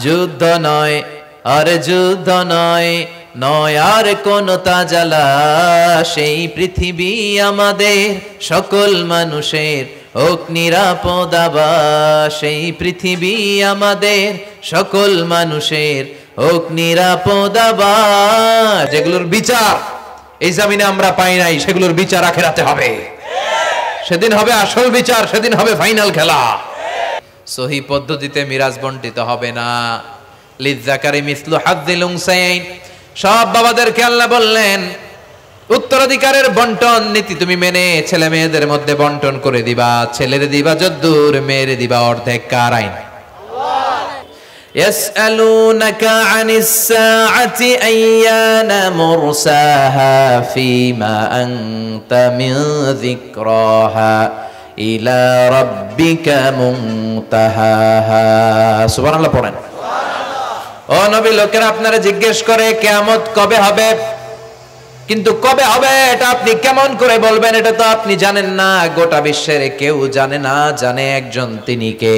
যুদ্ধ নয় আর যুদ্ধ নয়, নয় আর কোন তাজালা, সেই পৃথিবী আমাদের সকল মানুষের হোক নিরাপদ আবাস, সেই পৃথিবী আমাদের সকল মানুষের হোক নিরাপদ আবাস। যেগুলোর বিচার এই জমিনে আমরা পাই নাই, সেগুলোর বিচার আখিরাতে হবে। সেদিন হবে আসল বিচার, সেদিন হবে ফাইনাল খেলা। সহি পদ্ধতিতে মিরাজ বন্টিত হবে না। লিযযাকারি মিসলু হাযযিল উনসায়াইন, সব বাবাদেরকে আল্লাহ বললেন উত্তরাধিকারের বন্টন নীতি তুমি মেনে ছেলে মেয়েদের মধ্যে বন্টন করে দিবা। ছেলেরে দিবা যদ্দুর, মেয়েরে দিবা অর্ধেক। কার আইন? ইয়াসআলুনাকা আনিস সাআতি আইয়ানা মুরসাহা ফীমা আনতা মিন যিকরাহা ইলা রাব্বিকা মুনতাহাহা। সুবহানাল্লাহ পড়েন। ও নবী, লোকেরা আপনারা জিজ্ঞেস করে কিয়ামত কবে হবে, কিন্তু কবে হবে এটা আপনি কেমন করে বলবেন? এটা তো আপনি জানেন না, গোটা বিশ্বের কেউ জানে না, জানে একজন, তিনি কে?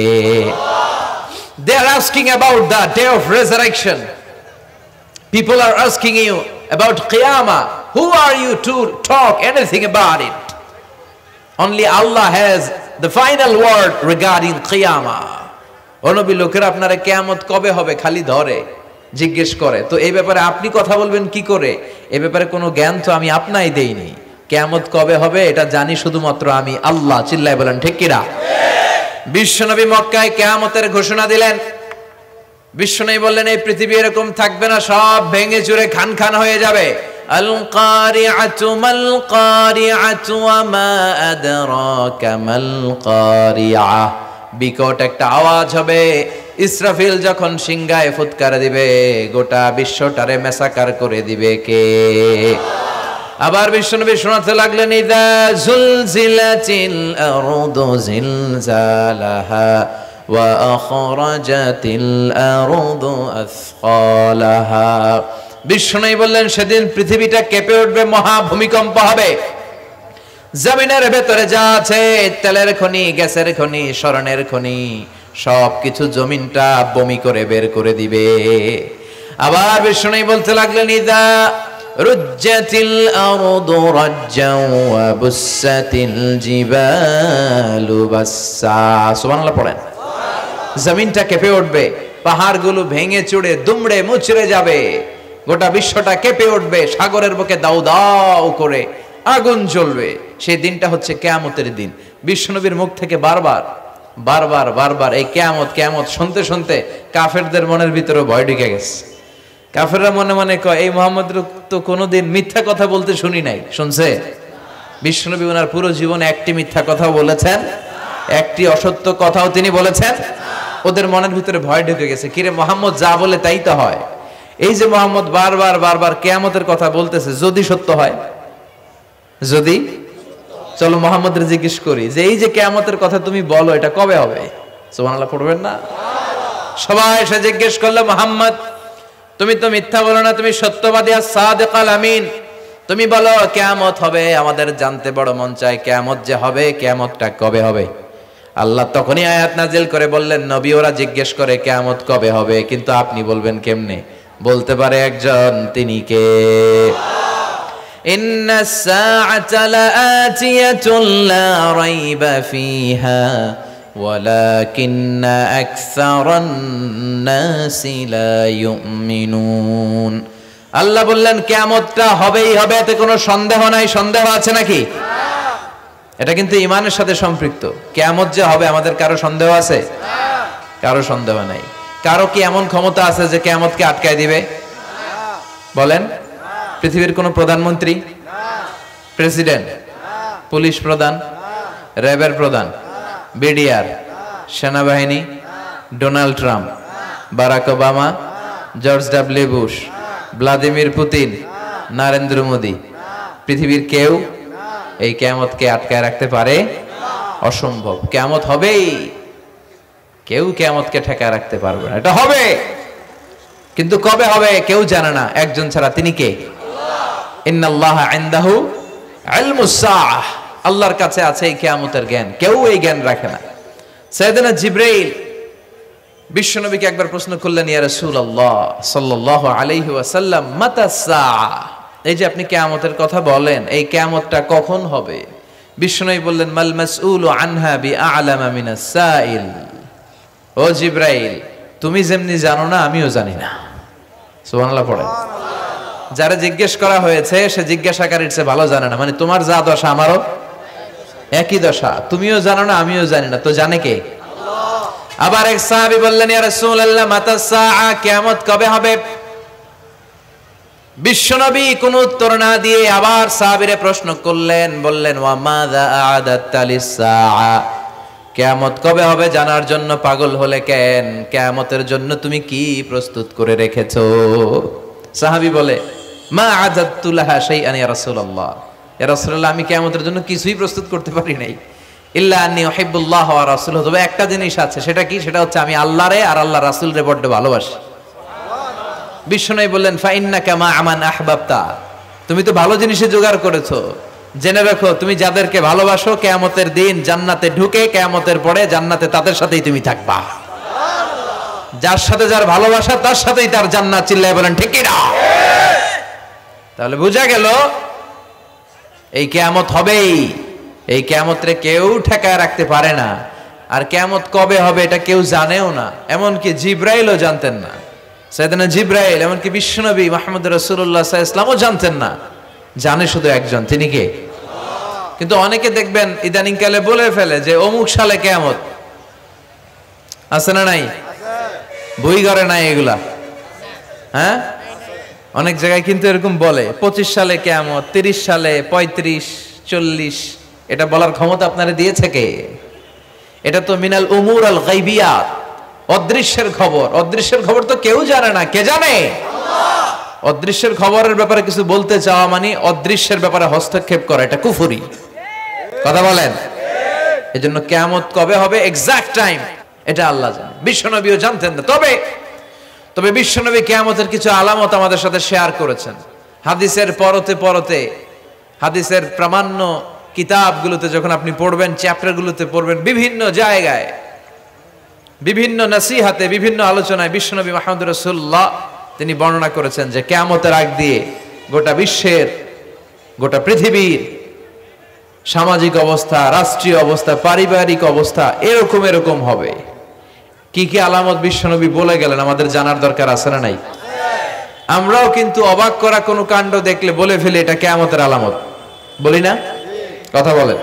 They are asking about the day of resurrection. People are asking you about Qiyamah. Who are you to talk anything about it? Only Allah has the final word regarding Qiyamah. ও নবী, লোকেরা আপনারা কিয়ামত কবে হবে খালি ধরে জিজ্ঞেস করে, তো এই ব্যাপারে আপনি কথা বলবেন কি করে? এই ব্যাপারে কোনো জ্ঞান তো আমি আপনাই দেইনি। কিয়ামত কবে হবে এটা জানি শুধুমাত্র আমি আল্লাহ। চিল্লায় বলেন ঠিক কিনা? বিশ্বনবী মক্কায় কিয়ামতের ঘোষণা দিলেন। বিশ্বনবী বললেন এই পৃথিবী এরকম থাকবে না, সব ভেঙে চুরে খান খান হয়ে যাবে। আল কারিআতু মাল কারিআতু ওয়া মা আদরাকা মাল কারিআ। বিকট একটা আওয়াজ হবে, ইসরাফিল যখন সিংহায় ফুৎকার দিবে, গোটা বিশ্বটারে মেসাকার করে দিবে কে? আবার বিশ্বনবী শোনাতে লাগলেন ইযা যুলজিলাতিল আরদু জিলজালাহা ওয়া আখরাজাতিল আরদু আসকালাহা। বিশ্বনবী বললেন সেদিন পৃথিবীটা কেঁপে উঠবে, মহা ভূমিকম্প হবে। জমিনের ভেতরে যা আছে, তেলের খনি, গ্যাসের খনি, স্বর্ণের খনি, সবকিছু জমিনটা বমি করে বের করে দিবে। আবার বিষ্ণু বলতে লাগলেন ইযা রুজ্জাতিল আরদু রাজ্জাও ওয়া বুসাতিল জিবালু বাসসা। সুবহানাল্লাহ পড়েন। জমিনটা কেঁপে উঠবে, পাহাড়গুলো ভেঙে চুরে দুমড়ে মুচড়ে যাবে, গোটা বিশ্বটা কেঁপে উঠবে, সাগরের বুকে দাউ দাউ করে আগুন জ্বলবে। সেই দিনটা হচ্ছে কিয়ামতের দিন। বিশ্বনবীর মুখ থেকে বারবার বারবার বারবার এই কিয়ামত কিয়ামত শুনতে শুনতে কাফেরদের মনের ভিতরে ভয় ঢুকে গেছে। কাফেররা মনে মনে কয় এই মুহাম্মদের তো কোনোদিন মিথ্যা কথা বলতে শুনি নাই। শুনছে? বিশ্বনবী ওনার পুরো জীবনে একটি মিথ্যা কথা বলেছেন, একটি অসত্য কথাও তিনি বলেছেন। ওদের মনের ভিতরে ভয় ঢুকে গেছে, কিরে মুহাম্মদ যা বলে তাই তো হয়। এই যে মুহাম্মদ বারবার বারবার কিয়ামতের কথা বলতেছে, যদি সত্য হয়, যদি, চলো মুহাম্মদের জিজ্ঞেস করি যে এই যে কিয়ামতের কথা তুমি বলো এটা কবে হবে? সুবহানাল্লাহ পড়বেন না? সবাই এসে জিজ্ঞেস করলো মুহাম্মদ তুমি তো মিথ্যা বলো না, তুমি সত্যবাদী আর সাদিকাল আমিন, তুমি বলো কিয়ামত হবে, আমাদের জানতে বড় মন চায় কিয়ামত যে হবে, কিয়ামতটা কবে হবে? আল্লাহ তখনই আয়াত নাজিল করে বললেন নবী ওরা জিজ্ঞেস করে কিয়ামত কবে হবে, কিন্তু আপনি বলবেন কেমনে? বলতে পারে একজন, তিনি কে? ইন্নাস সাআতা লাআতিয়াতুন লা রাইবা ফিহা ওয়ালাকিন্না আকসারান নাসি লা ইউমিনুন। আল্লাহ বললেন কিয়ামতটা হবেই হবে, এতে কোনো সন্দেহ নাই। সন্দেহ আছে নাকি? এটা কিন্তু ঈমানের সাথে সম্পৃক্ত। কিয়ামত যে হবে আমাদের কারো সন্দেহ আছে? কারো সন্দেহ নাই। কারো কি এমন ক্ষমতা আছে যে কিয়ামতকে আটকায় দিবে? বলেন। পৃথিবীর কোন প্রধানমন্ত্রী, প্রেসিডেন্ট, পুলিশ প্রধান, র্যাবের প্রধান, বিডিআর, সেনাবাহিনী, Donald Trump, Barack Obama, George W Bush, Vladimir Putin, Narendra Modi, পৃথিবীর কেউ এই কিয়ামতকে আটকায় রাখতে পারে? অসম্ভব। কিয়ামত হবেই, কেউ কিয়ামতকে ঠেকায় রাখতে পারবে না। এটা হবে, কিন্তু কবে হবে কেউ জানে না, একজন ছাড়া। তিনি কে? ইন্নাল্লাহা ইনদাহু ইলমুস সাআহ, আল্লাহর কাছে আছে এই কিয়ামতের জ্ঞান, কেউ এই জ্ঞান রাখে না। সাইয়েদনা জিবরাইল বিশ্বনবীকে একবার প্রশ্ন করলেন, ইয়া রাসূলুল্লাহ সাল্লাল্লাহু আলাইহি ওয়াসাল্লাম, মাতা সাআ, এই যে আপনি কিয়ামতের কথা বলেন, এই কিয়ামতটা কখন হবে? বিশ্বনবী বললেন, মাল মাসউলু আনহা বিআ'লামা মিনাস সাইল। ও জিবরাইল, তুমি যেমনি জানো না আমিও জানি না। সুবহানাল্লাহ পড়েন। যারা জিজ্ঞেস করা হয়েছে সে জিজ্ঞাসাকারীর চেয়ে ভালো জানে না, মানে তোমার যা দশা আমারও একই দশা, তুমিও জানো না আমিও জানি না, তো জানে কে? আবার এক সাহাবী বললেন, ইয়া রাসূলুল্লাহ মাতা সাআ, কিয়ামত কবে হবে? বিশ্বনবী কোনো উত্তর না দিয়ে আবার সাহাবীরে প্রশ্ন করলেন, বললেন, ওয়া মাযা আ'দাত্তা লিস-সাআ, কিয়ামত কবে হবে জানার জন্য পাগল হলে কেন? কিয়ামতের জন্য তুমি কি প্রস্তুত করে রেখেছো? সাহাবী বলে, মা আ'দাততু লাহা শাইআন ইয়া রাসূলুল্লাহ, ইয়া রাসূলুল্লাহ আমি কিয়ামতের জন্য কিছুই প্রস্তুত করতে পারি নাই, ইল্লা আন্নী উহিব্বুল্লাহ ওয়া রাসূলুহু, তবে একটা জিনিস আছে, সেটা কি? সেটা হচ্ছে আমি আল্লাহরে আর আল্লাহ রাসূলরে বড় ভালোবাসি। বিশ্বনবী বললেন, ফা ইন্নাকা মা আমান আহবাবতা, তুমি তো ভালো জিনিসে জোগাড় করেছো, জেনে রাখো তুমি যাদেরকে ভালোবাসো কিয়ামতের দিন জান্নাতে ঢুকে কিয়ামতের পরে জান্নাতে তাদের সাথেই তুমি থাকবা। যার সাথে যার ভালোবাসা তার সাথেই তার জান্নাত। চিল্লায় বলেন ঠিক কি না? তাহলে বোঝা গেল এই কিয়ামত হবেই, এই কিয়ামতরে কেউ ঠেকায় রাখতে পারে না। আর কিয়ামত কবে হবে এটা কেউ জানেও না, এমনকি জিবরাইলও জানতেন না। সাইয়েদনা জিবরাইল, এমনকি বিশ্বনবী মুহাম্মদ রাসূলুল্লাহ সাল্লাল্লাহু আলাইহি ওয়াসাল্লামও জানতেন না, জানে শুধু একজন, তিনি কে? কিন্তু অনেকে দেখবেন ইদানিং কালে বলে ফেলে যে অমুক সালে কিয়ামত, আছে না নাই? বই করে নাই এগুলা, হ্যাঁ অনেক জায়গায় কিন্তু এরকম বলে 25 সালে কিয়ামত, 30 সালে, 35, 40, এটা বলার ক্ষমতা আপনারা দিয়েছে কে? এটা তো মিনাল উমুর আল গায়বিয়াত, অদৃশ্যের খবর। অদৃশ্যের খবর তো কেউ জানে না, কে জানে? আল্লাহ। অদৃশ্যের খবরের ব্যাপারে কিছু বলতে চাওয়া মানে অদৃশ্যের ব্যাপারে হস্তক্ষেপ করা, এটা কুফরি। কথা বলেন। এজন্য কিয়ামত কবে হবে এক্সাক্ট টাইম এটা আল্লাহ জানে, বিশ্বনবীও জানতেন না। তবে বিশ্বনবী কিয়ামতের কিছু আলামত আমাদের সাথে শেয়ার করেছেন। হাদিসের পরতে পরতে, হাদিসের প্রামাণ্য কিতাবগুলোতে যখন আপনি পড়বেন, চ্যাপ্টারগুলোতে পড়বেন, বিভিন্ন জায়গায়, বিভিন্ন নসিহাতে, বিভিন্ন আলোচনায় বিশ্বনবী মুহাম্মদ রাসূলুল্লাহ তিনি বর্ণনা করেছেন যে কিয়ামতের আগ দিয়ে গোটা বিশ্বের, গোটা পৃথিবীর সামাজিক অবস্থা, রাষ্ট্রীয় অবস্থা, পারিবারিক অবস্থা এরকম হবে। কি কি আলামত বিশ্বনবী বলে গেলেন আমাদের জানার দরকার আছে না নাই? আমরাও কিন্তু অবাক করা কোনো কাণ্ড দেখলে বলে ফেলি এটা কিয়ামতের আলামত, বলি না? কথা বলেন।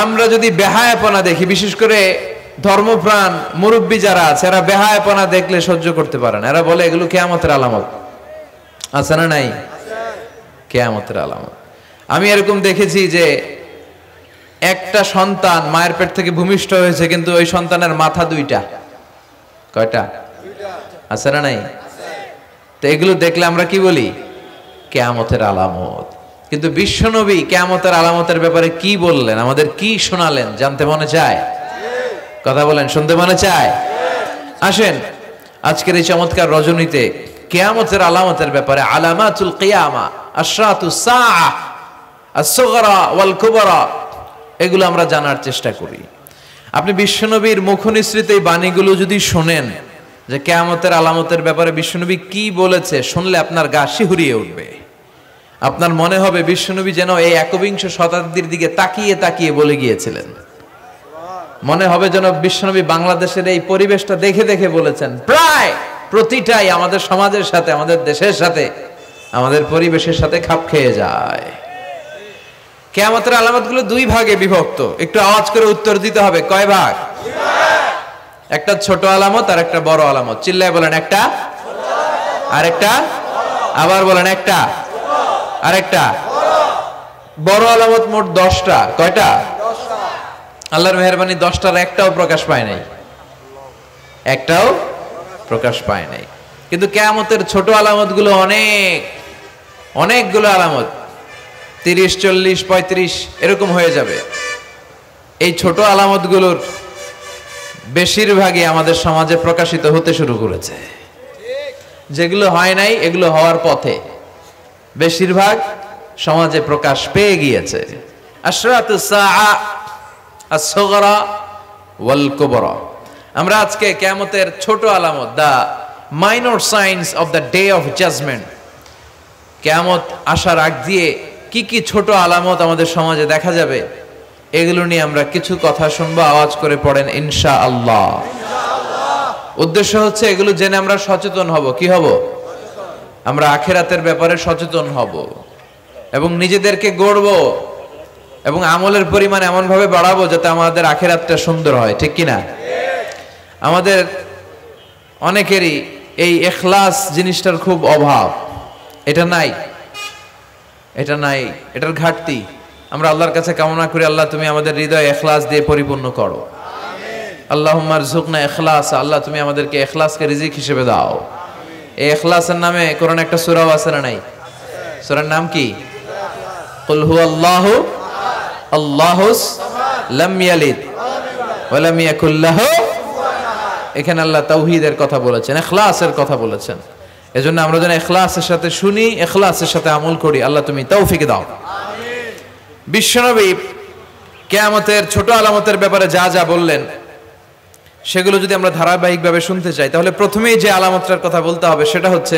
আমরা যদি বেহায়াপনা দেখি, বিশেষ করে ধর্মপ্রাণ মুরব্বী যারা আছে, এরা বেহায়াপনা দেখলে সহ্য করতে পারে না, এরা বলে এগুলো কিয়ামতের আলামত। আছে না নাই? কিয়ামতের আলামত। আমি এরকম দেখেছি যে একটা সন্তান মায়ের পেট থেকে ভূমিষ্ঠ হয়েছে, কিন্তু ওই সন্তানের মাথা দুইটা। কয়টা? আছে না নাই? তো এগুলো দেখলে আমরা কি বলি? কিয়ামতের আলামত। কিন্তু বিশ্বনবী কিয়ামতের আলামতের ব্যাপারে কি বললেন, আমাদের কি শোনালেন, জানতে মনে চায়? কথা বলেন, শুনতে মনে চায়? আসেন আজকের এই চমৎকার রজনীতে কিয়ামতের আলামতের ব্যাপারে, আলামাতুল কিয়ামা, আশরাতুস সাআ, আস-সুগরা ওয়াল কুবরা, এগুলো আমরা জানার চেষ্টা করি। আপনি বিশ্বনবীর মুখনিসৃত এই বাণীগুলো যদি শোনেন যে কিয়ামতের আলামতের ব্যাপারে বিশ্বনবী কি বলেছে, শুনলে আপনার গা শিহরিয়ে উঠবে। আপনার মনে হবে বিশ্বনবী যেন এই একবিংশ শতাব্দীর দিকে তাকিয়ে তাকিয়ে বলে গিয়েছিলেন। মনে হবে যেন বিশ্বনবী বাংলাদেশের এই পরিবেশটা দেখে দেখে বলেছেন। প্রায় প্রতিটাই আমাদের সমাজের সাথে, আমাদের দেশের সাথে, আমাদের পরিবেশের সাথে খাপ খেয়ে যায়। কিয়ামতের আলামতগুলো দুই ভাগে বিভক্ত। একটু আওয়াজ করে উত্তর দিতে হবে, কয় ভাগ? একটা ছোট আলামত আর একটা বড় আলামত। চিল্লায় বলেন একটা, আর একটা, আবার বলেন একটা, আর একটা। বড় আলামত মোট 10টা। কয়টা? আল্লাহর মেহেরবানি 10টার একটাও প্রকাশ পায় নাই, একটাও প্রকাশ পায় নাই। কিন্তু কিয়ামতের ছোট আলামতগুলো অনেকগুলো আলামত, 30, 40, 35 এরকম হয়ে যাবে। এই ছোট আলামতগুলোর বেশিরভাগই আমাদের সমাজে প্রকাশিত হতে শুরু করেছে। যেগুলো হয় নাই এগুলো হওয়ার পথে, বেশিরভাগ সমাজে প্রকাশ পেয়ে গিয়েছে। আশরাতুস সাআ, আস-সুগরা ওয়াল কুবরা। আমরা আজকে কিয়ামতের ছোট আলামত, the minor signs of the day of judgement, কিয়ামত আসার আগ দিয়ে কি কি ছোট আলামত আমাদের সমাজে দেখা যাবে, এগুলো নিয়ে আমরা কিছু কথা শুনবো। আওয়াজ করে পড়েন ইনশাআল্লাহ। উদ্দেশ্য হচ্ছে এগুলো জেনে আমরা সচেতন হব। কি হব? আমরা আখিরাতের ব্যাপারে সচেতন হব এবং নিজেদেরকে গড়ব এবং আমলের পরিমাণ এমন ভাবে বাড়াবো যাতে আমাদের আখিরাতটা সুন্দর হয়। ঠিক কিনা? আমাদের অনেকেরই এই ইখলাস জিনিসটার খুব অভাব। এটা নাই, এটার ঘাটতি। আমরা আল্লাহর কাছে কামনা করি, আল্লাহ তুমি আমাদের হৃদয় ইখলাস দিয়ে পরিপূর্ণ করো। আল্লাহুম্মা রযুকনা ইখলাস, আল্লাহ তুমি আমাদেরকে ইখলাসকে রিজিক হিসেবে দাও। এই ইখলাসের নামে কোরআনে একটা সূরাও আছে না নাই? সূরার নাম কি? কুল হুয়াল্লাহু আল্লাহুস লাম ইয়ালিদ ওয়া লাম ইয়াকুল লাহু। এখানে আল্লাহ তাওহীদের কথা বলেছেন, ইখলাসের কথা বলেছেন। এজন্য আমরা যেন ইখলাসের সাথে শুনি, ইখলাসের সাথে আমল করি। আল্লাহ তুমি তৌফিক দাও। বিশ্বনবী কিয়ামতের ছোট আলামতের ব্যাপারে যা যা বললেন সেগুলো যদি আমরা ধারাবাহিকভাবে শুনতে চাই, তাহলে প্রথমেই যে আলামতটার কথা বলতে হবে সেটা হচ্ছে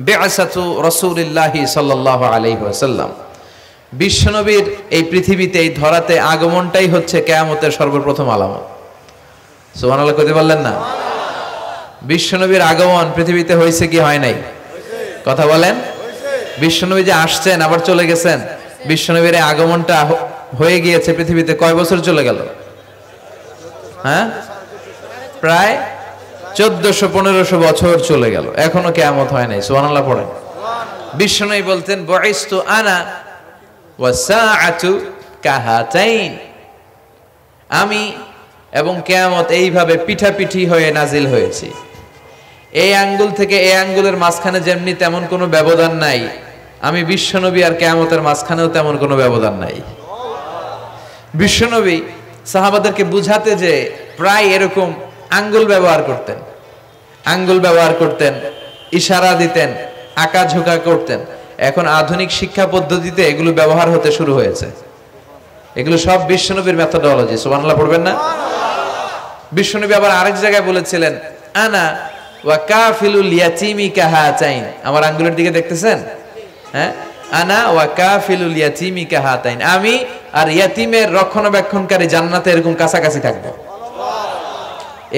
বিআসাতু রাসূলিল্লাহি সাল্লাল্লাহু আলাইহি ওয়াসাল্লাম। বিশ্বনবীর এই পৃথিবীতে, এই ধরাতে আগমনটাই হচ্ছে কিয়ামতের সর্বপ্রথম আলামত। সুবহানাল্লাহ কইতে পারলেন না? বিশ্বনবীর আগমন পৃথিবীতে হয়েছে কি হয় নাই? কথা বলেন। বিশ্বনবী যে আসছেন আবার চলে গেছেন, বিশ্বনবীর আগমনটা হয়ে গিয়েছে পৃথিবীতে কয় বছর চলে গেল? হ্যাঁ, প্রায় 1400-1500 বছর চলে গেল, এখনো কিয়ামত হয় নাই। সুবহানাল্লাহ পড়েন। বিশ্বনবী বলতেন বুইস্তু আনা ওয়া সাআতু কাহাতাইন, আমি এবং কিয়ামত এইভাবে পিঠাপিঠি হয়ে নাজিল হয়েছি। এই আঙ্গুল থেকে এই আঙ্গুলের মাঝখানে যেমনি তেমন কোনো ব্যবধান নাই, আমি বিশ্বনবী আর কিয়ামতের মাঝখানেও তেমন কোনো ব্যবধান নাই। বিশ্বনবী সাহাবাদেরকে বুঝাতে যে প্রায় এরকম আঙ্গুল ব্যবহার করতেন, ইশারা দিতেন, আঁকাঝোঁকা করতেন। এখন আধুনিক শিক্ষা পদ্ধতিতে এগুলো ব্যবহার হতে শুরু হয়েছে। এগুলো সব বিশ্বনবীর মেথোডোলজি। সুবহানাল্লাহ পড়বেন না? বিশ্বনবী আবার আরেক জায়গায় বলেছিলেন আনা ওয়া কাফিলুল ইয়াতীমি কাহাতাইন, আমার আঙ্গুলের দিকে দেখতেছেন? হ্যাঁ, আনা ওয়া কাফিলুল ইয়াতীমি কাহাতাইন, আমি আর ইয়াতীমের রক্ষণাবেক্ষণকারী জান্নাতে এরকম কাছাকাছি থাকবো।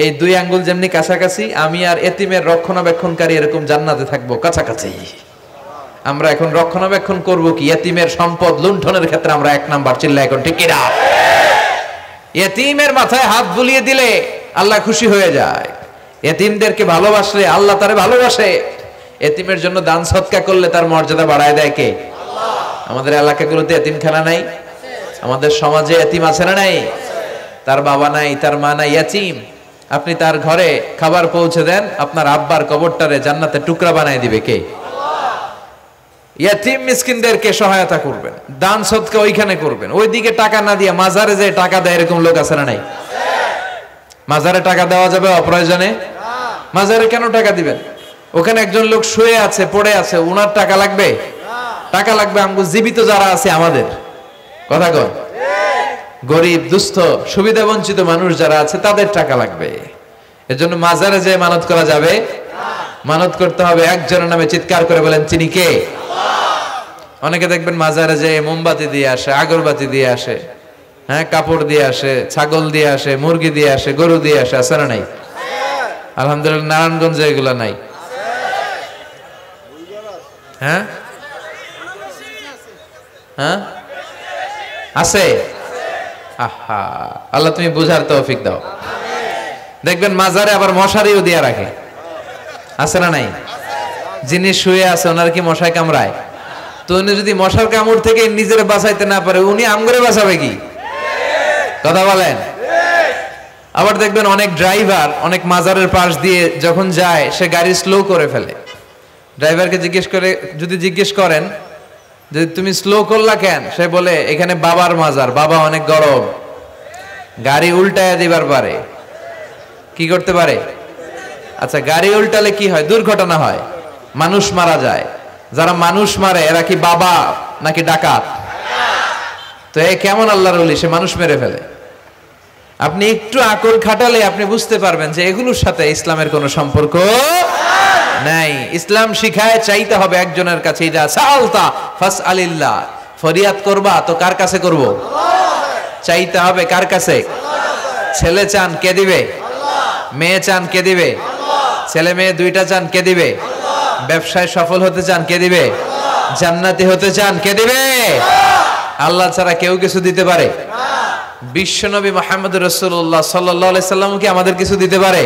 এই দুই আঙ্গুল যেমনি কাছাকাছি, আমি আর ইয়াতীমের রক্ষণাবেক্ষণকারী এরকম জান্নাতে থাকবো কাছাকাছি। আমরা এখন রক্ষণাবেক্ষণ করব কি? ইয়াতীমের সম্পদ লুণ্ঠনের ক্ষেত্রে আমরা এক নাম্বার। চিল্লা এখন ঠিক কিনা? ইয়াতীমের মাথায় হাত বুলিয়ে দিলে আল্লাহ খুশি হয়ে যায়। ইয়াতীমদেরকে ভালোবাসলে আল্লাহ তারে ভালোবাসে। ইয়াতীমের জন্য দান সদকা করলে তার মর্যাদা বাড়ায় দেয় কে? আল্লাহ। আমাদের এলাকাগুলোতে ইয়াতীমখানা নাই? আমাদের সমাজে ইয়াতীম আছে না নাই? তার বাবা নাই, তার মা নাই, ইয়াতীম। আপনি তার ঘরে খাবার পৌঁছে দেন, আপনার আব্বার কবরটারে জান্নাতে টুকরা বানায় দিবে কে? ইয়াতীম মিসকিনদেরকে সহায়তা করবেন, দান সদকা ওইখানে করবেন। ওইদিকে টাকা না দিয়ে মাজারে যে টাকা দেয় এরকম লোক আছে না নাই? মাজারে টাকা দেওয়া যাবে অপ্রয়োজনে? মাজারে কেন টাকা দিবেন? ওখানে একজন লোক শুয়ে আছে, পড়ে আছে, উনার টাকা লাগবে? টাকা লাগবে আমগো জীবিত যারা আছে আমাদের। কথা কন। গরিব, দুস্থ, সুবিধা বঞ্চিত মানুষ যারা আছে তাদের টাকা লাগবে। এজন্য মাজারে যে মানত করা যাবে? মানত করতে হবে একজনের নামে। চিৎকার করে বলেন তিনি কে? অনেকে দেখবেন মাজারে যে মোমবাতি দিয়ে আসে, আগরবাতি দিয়ে আসে, হ্যাঁ, কাপড় দিয়ে আসে, ছাগল দিয়ে আসে, মুরগি দিয়ে আসে, গরু দিয়ে আসে। আছে না নাই? আলহামদুলিল্লাহ নারায়ণগঞ্জে এগুলা নাই। হ্যাঁ হ্যাঁ আছে। আহা, আল্লাহ তুমি বুঝার তৌফিক দাও। দেখবেন মাজারে আবার মশারিও দিয়ে রাখে। আছে না নাই? যিনি শুয়ে আছে ওনার কি মশায় কামড়ায়? তো উনি যদি মশার কামড় থেকে নিজের বাঁচাইতে না পারে, উনি আমগরে বাঁচাবে কি? কথা বলেন। আবার দেখবেন অনেক ড্রাইভার অনেক মাজারের পাশ দিয়ে যখন যায় সে গাড়ি স্লো করে ফেলে। ড্রাইভারকে জিজ্ঞেস করেন যে তুমি স্লো করলা কেন? সে বলে এখানে বাবার মাজার, বাবা অনেক গরম। গাড়ি উল্টায় দিবার পারে। কি করতে পারে? আচ্ছা, গাড়ি উল্টালে কি হয়? দুর্ঘটনা হয়, মানুষ মারা যায়। যারা মানুষ মারে এরা কি বাবা নাকি ডাকাত? তো এ কেমন আল্লাহর ওলি? সে মানুষ মেরে ফেলে। আপনি একটু আকল খাটালে আপনি বুঝতে পারবেন যে এগুলোর সাথে ইসলামের কোনো সম্পর্ক নাই। ইসলাম শিখায় চাইতে হবে একজনের কাছে, ইদা সাআলতা ফাসআলিল্লাহ, ফরিয়াদ করবা তো কার কাছে করব? চাইতে হবে কার কাছে? ছেলে চান কে দিবে? মেয়ে চান কে দিবে? ছেলে মেয়ে দুইটা চান কে দিবে? ব্যবসায় সফল হতে চান কে দিবে? জান্নাতি হতে চান কে দিবে? আল্লাহ ছাড়া কেউ কিছু দিতে পারে? বিশ্বনবী মুহাম্মদ রাসূলুল্লাহ সাল্লাল্লাহু আলাইহি সাল্লাম কি আমাদের কিছু দিতে পারে?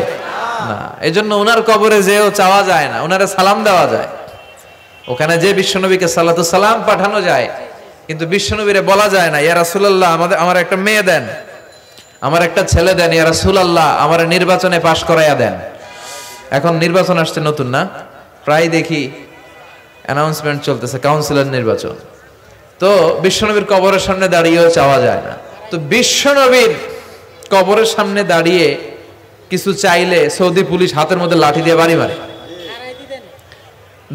না। এজন্য ওনার কবরে যেও চাওয়া যায় না, ওনারে সালাম দেওয়া যায়। ওখানে যে বিশ্বনবীকে সালাতু সালাম পাঠানো যায়, কিন্তু বিশ্বনবীরে বলা যায় না ইয়া রাসূলুল্লাহ আমার একটা মেয়ে দেন, আমার একটা ছেলে দেন, ইয়া রাসূলুল্লাহ আমার নির্বাচনে পাশ করাইয়া দেন। এখন নির্বাচন আসছে নতুন না, প্রায় দেখি অ্যানাউন্সমেন্ট চলতেছে কাউন্সিলর নির্বাচন। তো বিশ্বনবীর কবরের সামনে দাঁড়িয়েও চাওয়া যায় না। তো বিশ্বনবীর কবরের সামনে দাঁড়িয়ে কিছু চাইলে সৌদি পুলিশ হাতের মধ্যে লাঠি দিয়ে বাড়ি মারে,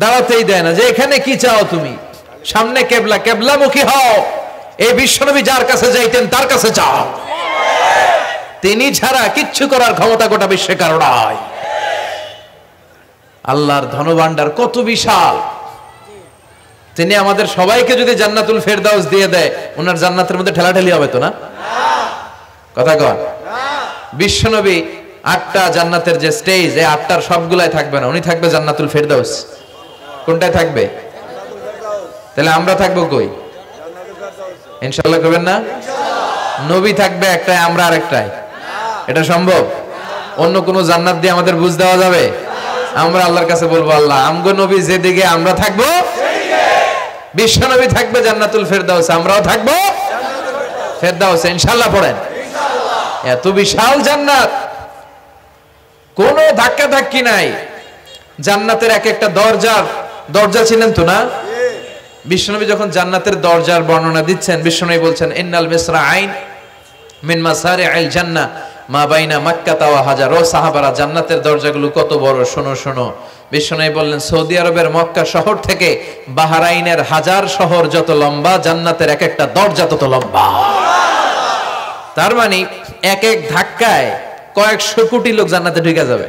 দাঁড়াতেই দেয় না। যে এখানে কি চাও তুমি? সামনে কেবলা, কেবলামুখী হও। এই বিশ্বনবী যার কাছে যাইতেন তার কাছে চাও, তিনি ছাড়া কিচ্ছু করার ক্ষমতা গোটা বিশ্বে কারো নাই। আল্লাহর ধনভাণ্ডার কত বিশাল! তিনি আমাদের সবাইকে যদি জান্নাতুল ফেরদাউস দিয়ে দেয়, ওনার জান্নাতের মধ্যে ঠেলাঠেলি হবে তো না? কথা কন। বিশ্বনবী 8টা জান্নাতের যে স্টেজ, এই 8টার সবগুলাই থাকবে না, উনি থাকবে জান্নাতুল ফেরদাউস। কোনটায় থাকবে? তাহলে আমরা থাকবো কই? ইনশাআল্লাহ করবেন না? নবী থাকবে একটাই, আমরা আরেকটাই। এটা সম্ভব? অন্য কোন জান্নাত দিয়ে আমাদের বুঝ দেওয়া যাবে? আমরা আল্লাহর কাছে বলবো, আল্লাহ আমগো নবী যেদিকে আমরা থাকবো, বিশ্বনবী থাকবে জান্নাতুল ফেরদাউস, আমরাও থাকবো ফেরদাউসে। ইনশাআল্লাহ পড়েন। এত বিশাল জান্নাত, কোনো ধাক্কা ধাক্কি নাই। জান্নাতের এক একটা দরজা চিনেন তো না? বিশ্বনবী যখন জান্নাতের দরজার বর্ণনা দিচ্ছেন, বিশ্বনবী বলছেন ইন্নাল মিসরাআইন মিন মাসারি'আল জান্নাহ মা বাইনা মাক্কাতা ওয়া হাজার। ও সাহাবারা, জান্নাতের দরজাগুলো কত বড়, শোনো শোনো। বিশ্বনবী বললেন সৌদি আরবের মক্কা শহর থেকে বাহরাইনের হাজার শহর যত লম্বা, জান্নাতের এক একটা দরজা তত লম্বা। তার মানে এক এক ধাক্কায় কয়েকশো কোটি লোক জান্নাতে ঢুকে যাবে।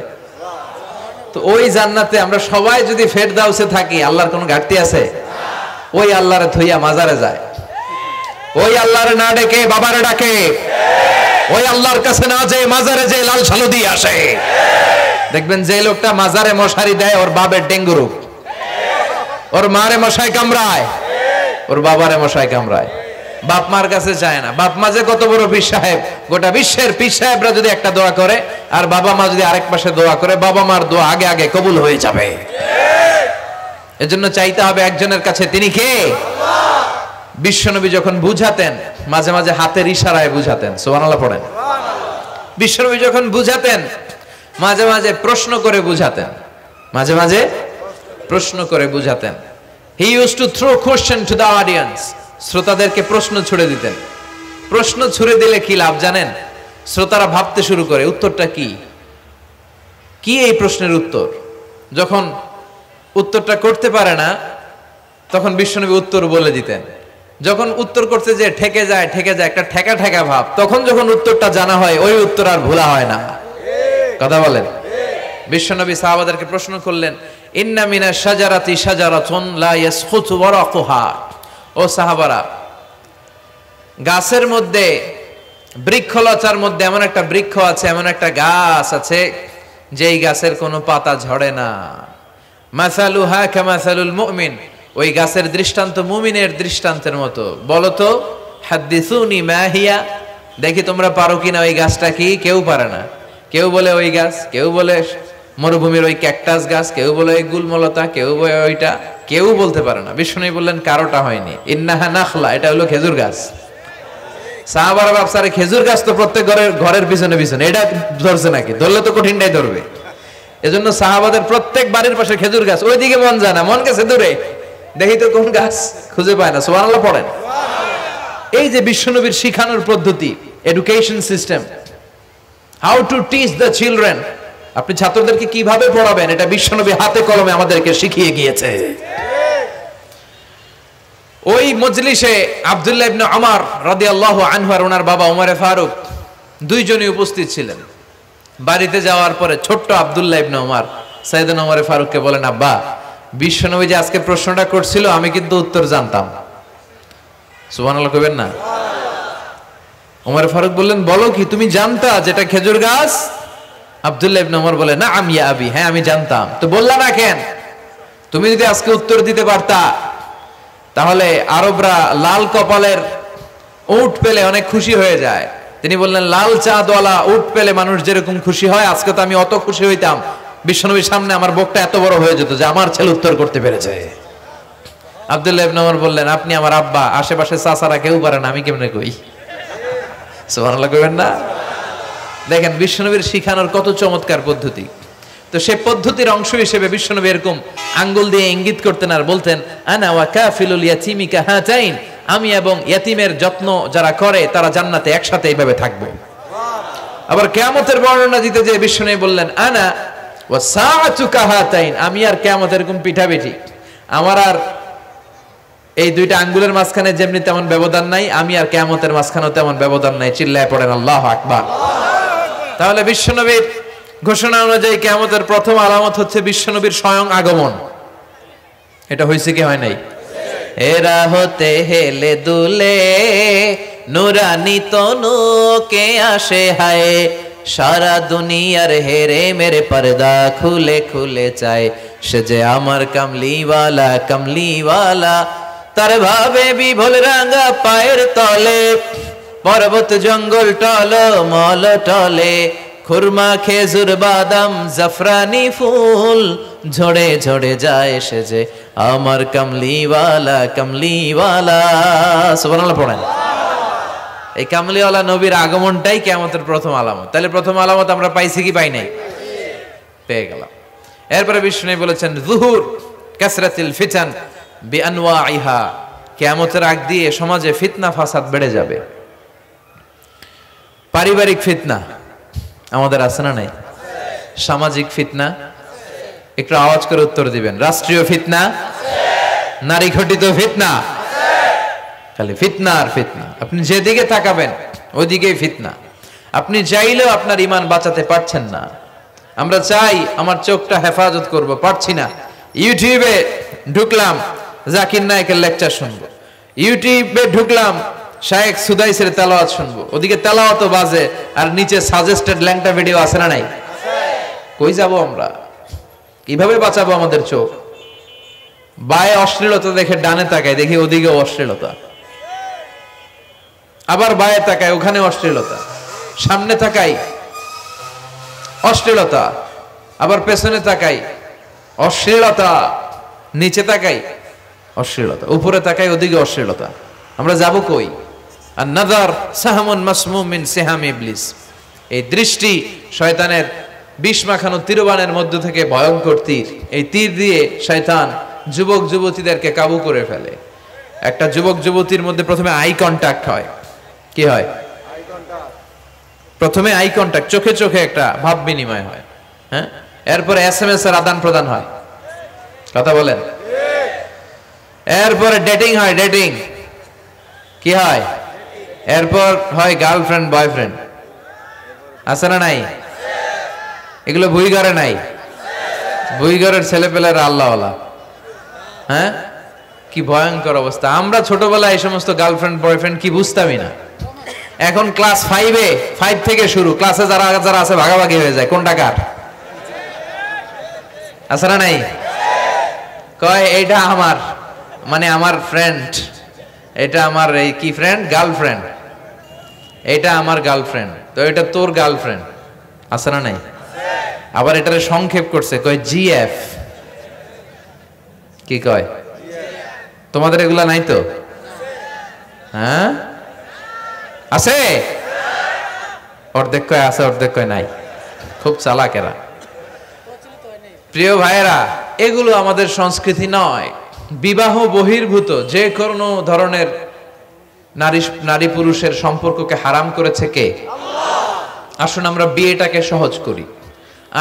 তো ওই জান্নাতে আমরা সবাই যদি ফেরদাউসে থাকি, আল্লাহর কোনো ঘাটতি আছে? ওই আল্লাহরে থইয়া মাজারে যায়, ওই আল্লাহরে না ডেকে বাবারে ডাকে, ওই আল্লাহর কাছে না যেয়ে মাজারে যেয়ে লাল সালু দিয়ে আসে। দেখবেন যে লোকটা মাজারে মশারি দেয়, ওর বাবার ডেঙ্গু রোগ, ওর মারে মশাই কামড়ায়, ওর বাবারে মশাই কামড়ায়। বাপ মার কাছে চায় না। বাপ মা যে কত বড় পীর সাহেব, গোটা বিশ্বের পীর সাহেবরা যদি একটা দোয়া করে আর বাবা মা যদি আরেক পাশে দোয়া করে, বাবা মার দোয়া আগে আগে কবুল হয়ে যাবে। এজন্য চাইতে হবে একজনের কাছে, তিনি কে? বিশ্বনবী যখন বুঝাতেন, মাঝে মাঝে হাতের ইশারায় বুঝাতেন। সুবহানাল্লাহ পড়েন। বিশ্বনবী যখন বুঝাতেন, মাঝে মাঝে প্রশ্ন করে বুঝাতেন, মাঝে মাঝে প্রশ্ন করে বুঝাতেন। He used to throw question to the audience. শ্রোতাদেরকে প্রশ্ন ছুড়ে দিতেন। প্রশ্ন ছুড়ে দিলে কি লাভ জানেন? শ্রোতারা ভাবতে শুরু করে উত্তরটা কি, কি এই প্রশ্নের উত্তর। যখন উত্তরটা করতে পারে না, তখন বিশ্বনবী উত্তর বলে দিতেন। যখন উত্তর করতে যে ঠেকে যায় একটা ঠেকা ঠেকা ভাব, তখন যখন উত্তরটা জানা হয়, ওই উত্তর আর ভোলা হয় না। কথা বলেন। বিশ্বনবী সাহাবাদেরকে প্রশ্ন করলেন, ইন্না মিনাশ শাজারাতি শাজারাতুন লা ইয়াসকুতু ওয়ারাকুহা। ও সাহাবারা, গাছের মধ্যে, বৃক্ষলতার মধ্যে এমন একটা বৃক্ষ আছে, এমন একটা গাছ আছে, যেই গাছের কোনো পাতা ঝরে না। মাসালুহা কামাসালুল মুমিন। ওই গাছের দৃষ্টান্ত মুমিনের দৃষ্টান্তের মতো। বলো তো, হাদ্দিসুনি মা হিয়া, দেখি তোমরা পারো কিনা ওই গাছটা কি? কেউ পারে না। কেউ বলে ওই গাছ, কেউ বলে মরুভূমির ওই ক্যাকটাস গাছ, কেউ বলে ওই গুলমলতা, কেউ বলে ওইটা, কেউ বলতে পারে না। বিষ্ণু বললেন কারোটা হয়নি। ইন্নাহা নাখলা, এটা হলো খেজুর গাছ। সাহাবারা ভাবসারে খেজুর গাছ তো প্রত্যেক ঘরের পিছনে পিছনে, এটা ধরছে নাকি? ধরলে তো কঠিনটাই ধরবে। এজন্য সাহাবাদের প্রত্যেক বাড়ির পাশে খেজুর গাছ। ওইদিকে মন যায় না, মন গেছে দূরে, দেখি তো কোন গাছ, খুঁজে পায় না। সুবহানাল্লাহ পড়েন। এই যে বিশ্বনবীর শিখানোর পদ্ধতি, education system, how to teach the children, আপনি ছাত্রদেরকে কিভাবে পড়াবেন, এটা বিশ্বনবী হাতে কলমে আমাদেরকে শিখিয়ে গিয়েছে। ওই মজলিসে আব্দুল্লাহ ইবনে উমর রাদিয়াল্লাহু আনহু আর ওনার বাবা উমরে ফারুক দুইজনই উপস্থিত ছিলেন। বাড়িতে যাওয়ার পরে ছোট্ট আব্দুল্লাহ ইবনে ওমর সাইয়েদনা ওমর ফারুককে বলেন, আব্বা, বিশ্বনবী যে আজকে প্রশ্নটা করছিল আমি কিন্তু উত্তর জানতাম। সুবহানাল্লাহ কইবেন না? ওমর ফারুক বললেন, বলো কি, তুমি জানতা যেটা খেজুর গাছ? আব্দুল্লাহ ইবনে ওমর বলে, না আমি আবি, হ্যাঁ আমি জানতাম। তো বললা না কেন? তুমি যদি আজকে উত্তর দিতে পারতা তাহলে আরবরা লাল কপালের উট পেলে অনেক খুশি হয়ে যায়। তিনি বললেন, লাল চাঁদওয়ালা উট পেলে মানুষ যেরকম খুশি হয়, আজকে তো আমি অত খুশি হইতাম, বিশ্বনবীর সামনে আমার বুকটা এত বড় হয়ে যেত যে আমার ছেলে উত্তর করতে পেরেছে। আব্দুল্লাহ ইবনে ওমর বললেন, আপনি আমার আব্বা, আশেপাশে চাচারা কেউ পারে না, আমি কেমনে কই? সুবহানাল্লাহ কইবেন না? দেখেন বিশ্বনবীর শিখানোর কত চমৎকার পদ্ধতি। তো সে পদ্ধতির অংশ হিসেবে বিশ্বনবী এরকম আঙ্গুল দিয়ে ইঙ্গিত করতেন আর বলতেন, আনা ওয়া কাফিলুল ইয়াতীমি কাহাতাইন, আমি এবং ইয়াতীমের যত্ন যারা করে তারা জান্নাতে একসাথে এইভাবে থাকবো। আবার কিয়ামতের বর্ণনা দিতে যে বিশ্বনবী বললেন, আনা ওয়া সাআতু কাহাতাইন, আমি আর কিয়ামত এরকম পিঠাপিঠি, আমার আর এই দুইটা আঙ্গুলের মাঝখানে যেমনি তেমন ব্যবধান নাই, আমি আর কিয়ামতের মাঝখানেও তেমন ব্যবধান নাই। চিল্লায় পড়েন আল্লাহু আকবার। তাহলে বিশ্বনবীর ঘোষণা অনুযায়ী কিয়ামতের প্রথম আলামত হচ্ছে বিশ্বনবীর স্বয়ং আগমন। এটা হয়েছে কি হয় নাই? এরা হতে হেলে দুলে নুরানি তনু কে আসে হায়, সারা দুনিয়ার হেরে মেরে পর্দা খুলে খুলে চায়, সে যে আমার কামলিওয়ালা কামলিওয়ালা, তার ভাবে বিভোল রাঙা পায়ের তলে, পর্বত জঙ্গল টল মল টলে, খুরমা খেজুর বাদাম জাফরানি ফুল ঝরে ঝরে যায়, সে যে আমার কামলিওয়ালা কামলিওয়ালা। সুবহানাল্লাহ পড়েন। এই কামলিওয়ালা নবীর আগমনটাই কিয়ামতের প্রথম আলামত। তাহলে প্রথম আলামত আমরা পাইছি কি পাই নাই? পেয়ে গেলাম। এরপরে বিষ্ণু বলেছেন, যুহুর কাসরাতিল ফিতান বিআনওয়াইহা, কিয়ামতের আগ দিয়ে সমাজে ফিতনা ফাসাদ বেড়ে যাবে। পারিবারিক ফিতনা আমাদের আছে না নাই? সামাজিক ফিতনা, একটু আওয়াজ করে উত্তর দিবেন। রাষ্ট্রীয় ফিতনা, নারী ঘটিত ফিতনা, খালি ফিতনা আর ফিতনা। আপনি যেদিকে তাকাবেন ওইদিকেই ফিতনা। আপনি চাইলেও আপনার ঈমান বাঁচাতে পারছেন না। আমরা চাই আমার চোখটা হেফাজত করব, পারছি না। ইউটিউবে ঢুকলাম, জাকির নায়েকের লেকচার শুনবো, ইউটিউবে ঢুকলাম, শায়েখ সুদাইসের তেলাওয়াত শুনবো, ওদিকে তেলাওয়াতও বাজে আর নিচে সাজেস্টেড ল্যাংটা ভিডিও আছে না নাই? কই যাব আমরা? কিভাবে বাঁচাবো আমাদের চোখ? বায়ে অশ্লীলতা দেখে ডানে তাকায়, দেখি ওদিকে অশ্লীলতা, আবার বায়ে তাকায় ওখানে অশ্লীলতা, সামনে তাকাই অশ্লীলতা, আবার পেছনে তাকাই অশ্লীলতা, নিচে তাকাই অশ্লীলতা, উপরে তাকাই ওদিকে অশ্লীলতা। আমরা যাব কই? আর নাযার সাহামুন মাসমুম মিন সিহাম ইবলিস, এই দৃষ্টি শয়তানের বিষ মাখানো তীরবানের মধ্য থেকে ভয়ঙ্কর তীর। এই তীর দিয়ে শয়তান যুবক যুবতীদেরকে কাবু করে ফেলে। একটা যুবক যুবতীর মধ্যে প্রথমে আই কন্টাক্ট হয়। কি হয়? প্রথমে আই কন্টাক্ট, চোখে চোখে একটা ভাব বিনিময় হয়, হ্যাঁ। এরপরে এসএমএস এর আদান প্রদান হয়, কথা বলেন। এরপরে ডেটিং হয়, ডেটিং কি হয়? এরপর হয় গার্লফ্রেন্ড বয়ফ্রেন্ড, আছে না নাই? এগুলো ভুইঘরে নাই? ভুইঘরের ছেলেপেলেরা আল্লাহওয়ালা, হ্যাঁ। কি ভয়ঙ্কর অবস্থা। আমরা ছোটবেলায় এই সমস্ত গার্লফ্রেন্ড বয়ফ্রেন্ড কি বুঝতামই না। এখন ক্লাস 5 থেকে শুরু, ক্লাসে যারা যারা আছে ভাগাভাগি হয়ে যায়, কোনটা কার, আছে না নাই? কয় এইটা আমার, মানে আমার ফ্রেন্ড, এটা আমার এই কি ফ্রেন্ড, গার্লফ্রেন্ড, এটা আমার গার্লফ্রেন্ড, তো এটা তোর গার্লফ্রেন্ড, আছে না নাই? আবার এটারে সংক্ষেপ করছে, কয় জিএফ। কি কয়? তোমাদের এগুলা নাই তো? হ্যাঁ আছে, অর্ধেক কয় আছে, অর্ধেক কয় নাই। খুব চালাক এরা। প্রিয় ভাইয়েরা, এগুলো আমাদের সংস্কৃতি নয়। বিবাহ বহির্ভূত যে কোনো ধরনের নারী পুরুষের সম্পর্ককে হারাম করেছে কে? আসুন আমরা বিয়েটাকে সহজ করি,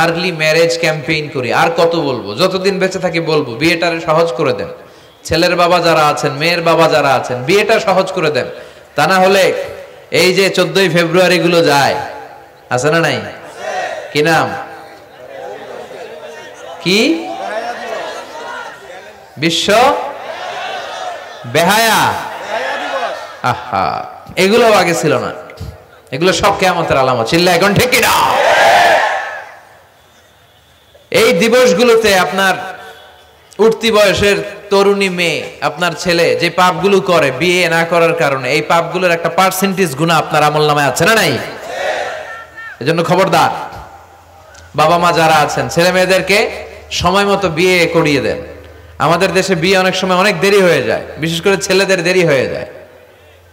আর্লি ম্যারেজ ক্যাম্পেইন করি। আর কত বলবো, যতদিন বেঁচে থাকি বলবো, বিয়েটারে সহজ করে দেন। ছেলের বাবা যারা আছেন, মেয়ের বাবা যারা আছেন, বিয়েটা সহজ করে দেন। তা না হলে এই যে 14ই ফেব্রুয়ারি গুলো যায়, আছে না নাই? কি নাম? কি? বিশ্ব বেহায়া। আহা, এগুলো আগে ছিল না, এগুলো সব কিয়ামতের আলামত। চিল্লায় এখন ঠিক কিনা? এই দিবসগুলোতে আপনার উঠতি বয়সের তরুণী মেয়ে, আপনার ছেলে যে পাপগুলো করে বিয়ে না করার কারণে, এই পাপগুলোর একটা পার্সেন্টেজ গুনাহ আপনার আমলনামায় আছে না নাই? এজন্য খবরদার, বাবা মা যারা আছেন ছেলে মেয়েদেরকে সময় মতো বিয়ে করিয়ে দেন। আমাদের দেশে বিয়ে অনেক সময় অনেক দেরি হয়ে যায়, বিশেষ করে ছেলেদের দেরি হয়ে যায়।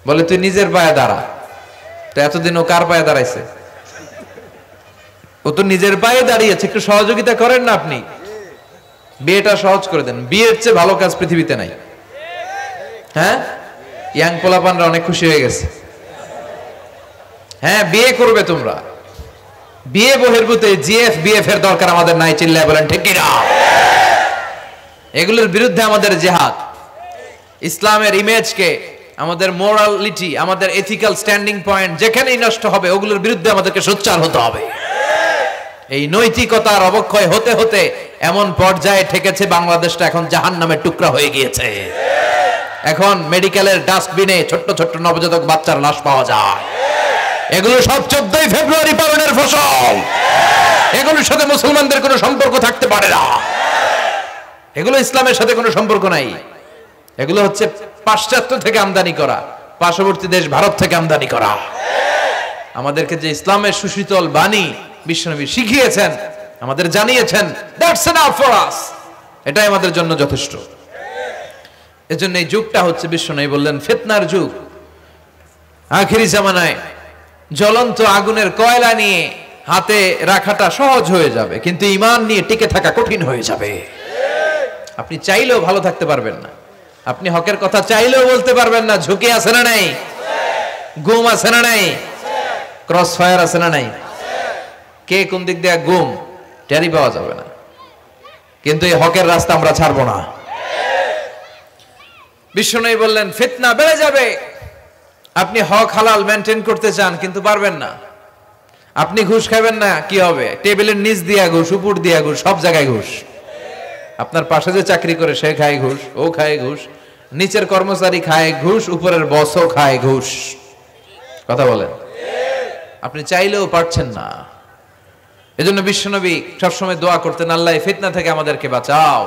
বলে তুই নিজের পায়ে দাঁড়া। তো এতদিন ও কার পায়ে দাঁড়াইছে? ও তো নিজের পায়ে দাঁড়িয়েছে, একটু সহযোগিতা করেন না আপনি, বিয়েটা সহজ করে দেন। বিয়ের চেয়ে ভালো কাজ পৃথিবীতে নাই। হ্যাঁ, ইয়াং পোলাপানরা অনেক খুশি হয়ে গেছে। হ্যাঁ, বিয়ে করবে তোমরা। বিয়ে বহির্ভূতে জিএফ বিএফ এর দরকার আমাদের নাই। চিল্লায় বলেন ঠিক কিনা? এগুলোর বিরুদ্ধে আমাদের জিহাদ। ইসলামের ইমেজকে, আমাদের মোরালিটি, আমাদের এথিক্যাল স্ট্যান্ডিং পয়েন্ট যেখানেই নষ্ট হবে, ওগুলোর বিরুদ্ধে আমাদেরকে সোচ্চার হতে হবে। এই নৈতিকতার অবক্ষয় হতে হতে এমন পর্যায়ে ঠেকেছে বাংলাদেশটা এখন জাহান্নামের টুকরা হয়ে গিয়েছে। এখন মেডিকেলের ডাস্টবিনে ছোট্ট ছোট্ট নবজাতক বাচ্চার লাশ পাওয়া যায়। এগুলো সব 14ই ফেব্রুয়ারি পালনের ফসল। এগুলোর সাথে মুসলমানদের কোনো সম্পর্ক থাকতে পারে না। এগুলো ইসলামের সাথে কোনো সম্পর্ক নাই। এগুলো হচ্ছে পাশ্চাত্য থেকে আমদানি করা, পার্শ্ববর্তী দেশ ভারত থেকে আমদানি করা। আমাদেরকে যে ইসলামের সুশীতল বাণী বিশ্বনবী শিখিয়েছেন, আমাদের জানিয়েছেন, দ্যাটস এনাফ ফর আস, এটাই আমাদের জন্য যথেষ্ট। এজন্য এই যুগটা হচ্ছে, বিশ্বনবী বললেন, ফিতনার যুগ। আখিরি জামানায় জ্বলন্ত আগুনের কয়লা নিয়ে হাতে রাখাটা সহজ হয়ে যাবে, কিন্তু ঈমান নিয়ে টিকে থাকা কঠিন হয়ে যাবে। আপনি চাইলেও ভালো থাকতে পারবেন না, আপনি হকের কথা চাইলেও বলতে পারবেন না। ঝুঁকি আছে না নাই? গুম আছে না নাই? ক্রস ফায়ার আছে না নাই? কে কোন দিক দিয়ে গুম টেরি পাওয়া যাবে না। কিন্তু এই হকের রাস্তা আমরা ছাড়বো না। বিশ্বনবী বললেন ফিতনা বেড়ে যাবে। আপনি হক হালাল মেনটেন করতে চান কিন্তু পারবেন না। আপনি ঘুষ খাবেন না, কি হবে? টেবিলের নিচ দিয়া ঘুষ, উপর দিয়া ঘুষ, সব জায়গায় ঘুষ। আপনার পাশে যে চাকরি করে সে খায় ঘুষ, ও খায় ঘুষ, নিচের কর্মচারী খায় ঘুষ, উপরের বসও খায় ঘুষ। কথা বলেন, আপনি চাইলেও পারছেন না। এজন্য বিশ্বনবী সবসময় দোয়া করতেন, আল্লাহ ফিতনা থেকে আমাদেরকে বাঁচাও।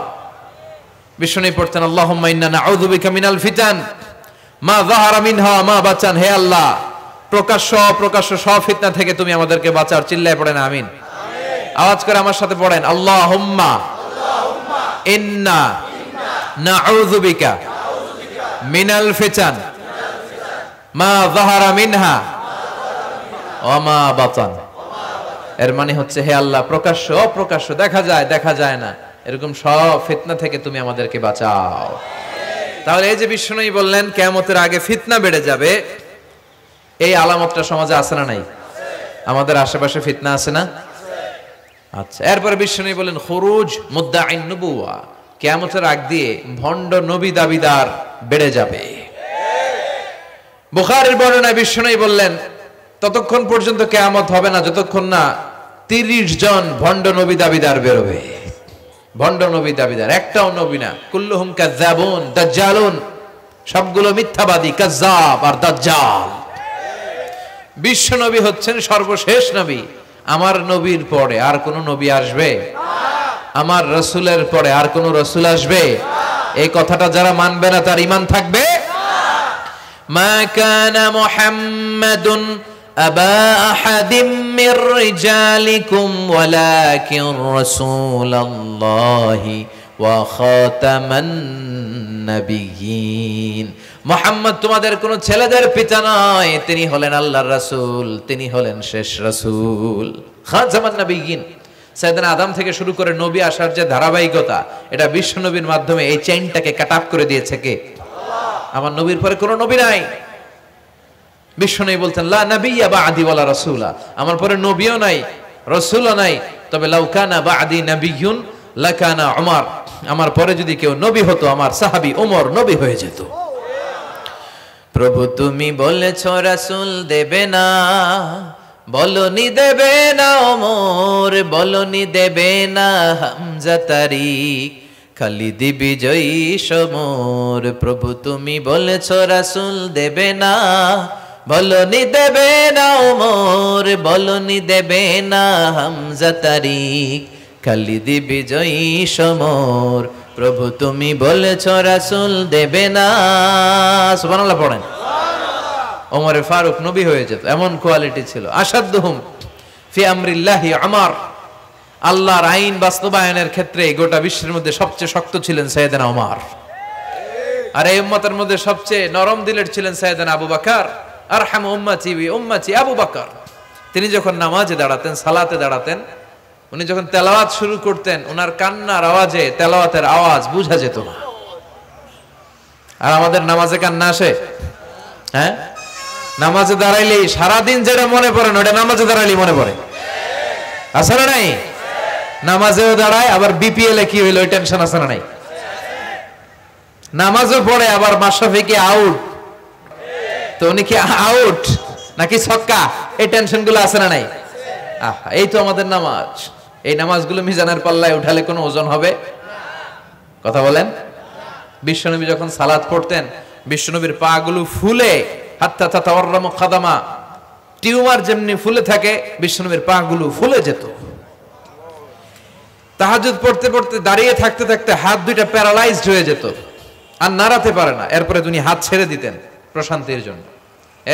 বিশ্বনবী পড়তেন, আল্লাহুম্মা ইন্না নাউযু বিকা মিনাল ফিতান মা যাহারা মিনহা মা বাচান। হে আল্লাহ, প্রকাশ্য অপ্রকাশ্য সব ফিতনা থেকে তুমি আমাদেরকে বাঁচাও। চিল্লায় পড়েন আমিন। আওয়াজ করে আমার সাথে পড়েন, আল্লাহুম্মা ইন্না নাউযু বিকা মিনাল ফিতান মা যাহারা মিনহা ওয়া মা বাতান। এর মানে হচ্ছে, হে আল্লাহ, প্রকাশ্য অপ্রকাশ্য, দেখা যায় দেখা যায় না, এরকম সব ফিতনা থেকে তুমি আমাদেরকে বাঁচাও। তাহলে এই যে বিশ্বনবী বললেন কিয়ামতের আগে ফিতনা বেড়ে যাবে, এই আলামতটা সমাজে আছে না নাই? আমাদের আশেপাশে ফিতনা আছে না? আচ্ছা, এরপরে বিশ্বনবী বলেন খুরুজ মুদ্দাঈন নবুওয়া, কিয়ামতের আগ দিয়ে ভণ্ড নবী দাবিদার বেড়ে যাবে। বুখারীর বর্ণনায় বিশ্বনবী বললেন ততক্ষণ পর্যন্ত কিয়ামত হবে না যতক্ষণ না 30 জন ভণ্ড নবী দাবিদার বেরোবে। ভণ্ড নবী দাবিদার, একটাও নবী না। কুল্লুহুম কাযযাবুন দাজ্জালুন, সবগুলো মিথ্যাবাদী, কাযযাব আর দাজ্জাল। বিশ্ব নবী হচ্ছেন সর্বশেষ নবী। আমার নবীর পরে আর কোন নবী আসবে? আমার রাসূলের পরে আর কোন রাসূল আসবে? এই কথাটা যারা মানবে না তার ঈমান থাকবে? মা কানা মুহাম্মাদুন আবা আহাদিম মির রিজালিকুম ওয়ালাকিন রাসূলুল্লাহি ওয়া খাতামান নাবিয়্যিন। মুহাম্মদ তোমাদের কোন ছেলেদের পিতা নয়, তিনি হলেন আল্লাহর রাসূল, তিনি হলেন শেষ রাসূল, খাতামান নাবিয়্যিন। সাইয়েদনা আদম থেকে শুরু করে নবী আসার যে ধারাবাহিকতা, এটা বিশ্ব নবীর মাধ্যমে এই চেইনটাকে কাট আপ করে দিয়েছে কে? আল্লাহ। আমার নবীর পরে কোনো নবী নাই। বিশ্বনবী বলতেন লা নাবিয়্যা বা'দি ওয়ালা রাসূলা, আমার পরে নবীও নাই, রাসূলও নাই, তবে লাউ কানা বা'দি নাবিয়্যুন লাকানা উমর, আমার পরে যদি কেউ নবী হতো আমার সাহাবী ওমর নবী হয়ে যেত। প্রভু তুমি বলেছ রাসূল দেবে না, বলনি দেবে না ওমর, বলনি দেবে না হামজা তারিক, খালিদ বিজয়ী সমর। প্রভু তুমি বলেছ রাসূল দেবে না, বলনি দেবে না ওমর, বলনি দেবে না হামজা তারিক, খালিদ বিজয়ী সমর। প্রভু তুমি বলেছ রাসূল দেবে না। সুবহানাল্লাহ পড়েন। ওমর ফারুক নবী হয়ে যেত, এমন কোয়ালিটি ছিল। আসাদুহুম ফি আমরিল্লাহি উমর, আল্লাহর আইন বাস্তবায়নের ক্ষেত্রে গোটা বিশ্বের মধ্যে সবচেয়ে শক্ত ছিলেন সাইয়েদনা ওমর। আর এই উম্মতের মধ্যে সবচেয়ে নরম দিলের ছিলেন সাইয়েদনা আবু বকর। আরহামু উম্মতি বি উম্মতি আবু বকর। তিনি যখন নামাজে দাঁড়াতেন, সালাতে দাঁড়াতেন, উনি যখন তেলাওয়াত শুরু করতেন, ওনার কান্নার আওয়াজে তেলাওয়াতের আওয়াজ বোঝা যেত না। আর আমাদের নামাজে কান্না আসে? হ্যাঁ, নামাজে দাঁড়াইলেই সারাদিন যেটা মনে পড়ে না ওটা নামাজে দাঁড়াইলেই মনে পড়ে। আছে না নাই? নামাজেও দাঁড়ায়, আবার বিপিএল এ কি হইলো ওই টেনশন আছে না নাই? নামাজও পড়ে, আবার মাশরাফি কি আউট, তো উনি কি আউট নাকি ছক্কা, এই টেনশন গুলো আছে না নাই? এই তো আমাদের নামাজ। এই নামাজগুলো মিজানের পাল্লায় উঠালে কোনো ওজন হবে? কথা বলেন। বিশ্বনবী যখন সালাত পড়তেন, বিশ্বনবীর পা গুলো ফুলে, হাত্তা তাতাওয়াররামু খাদামা, টিউমার যেমনি ফুলে থাকে, বিশ্বনবীর পা গুলো ফুলে যেত। তাহাজ্জুদ পড়তে পড়তে দাঁড়িয়ে থাকতে থাকতে হাত দুইটা প্যারালাইজড হয়ে যেত, আর নাড়াতে পারে না। এরপরে তিনি হাত ছেড়ে দিতেন প্রশান্তির জন্য,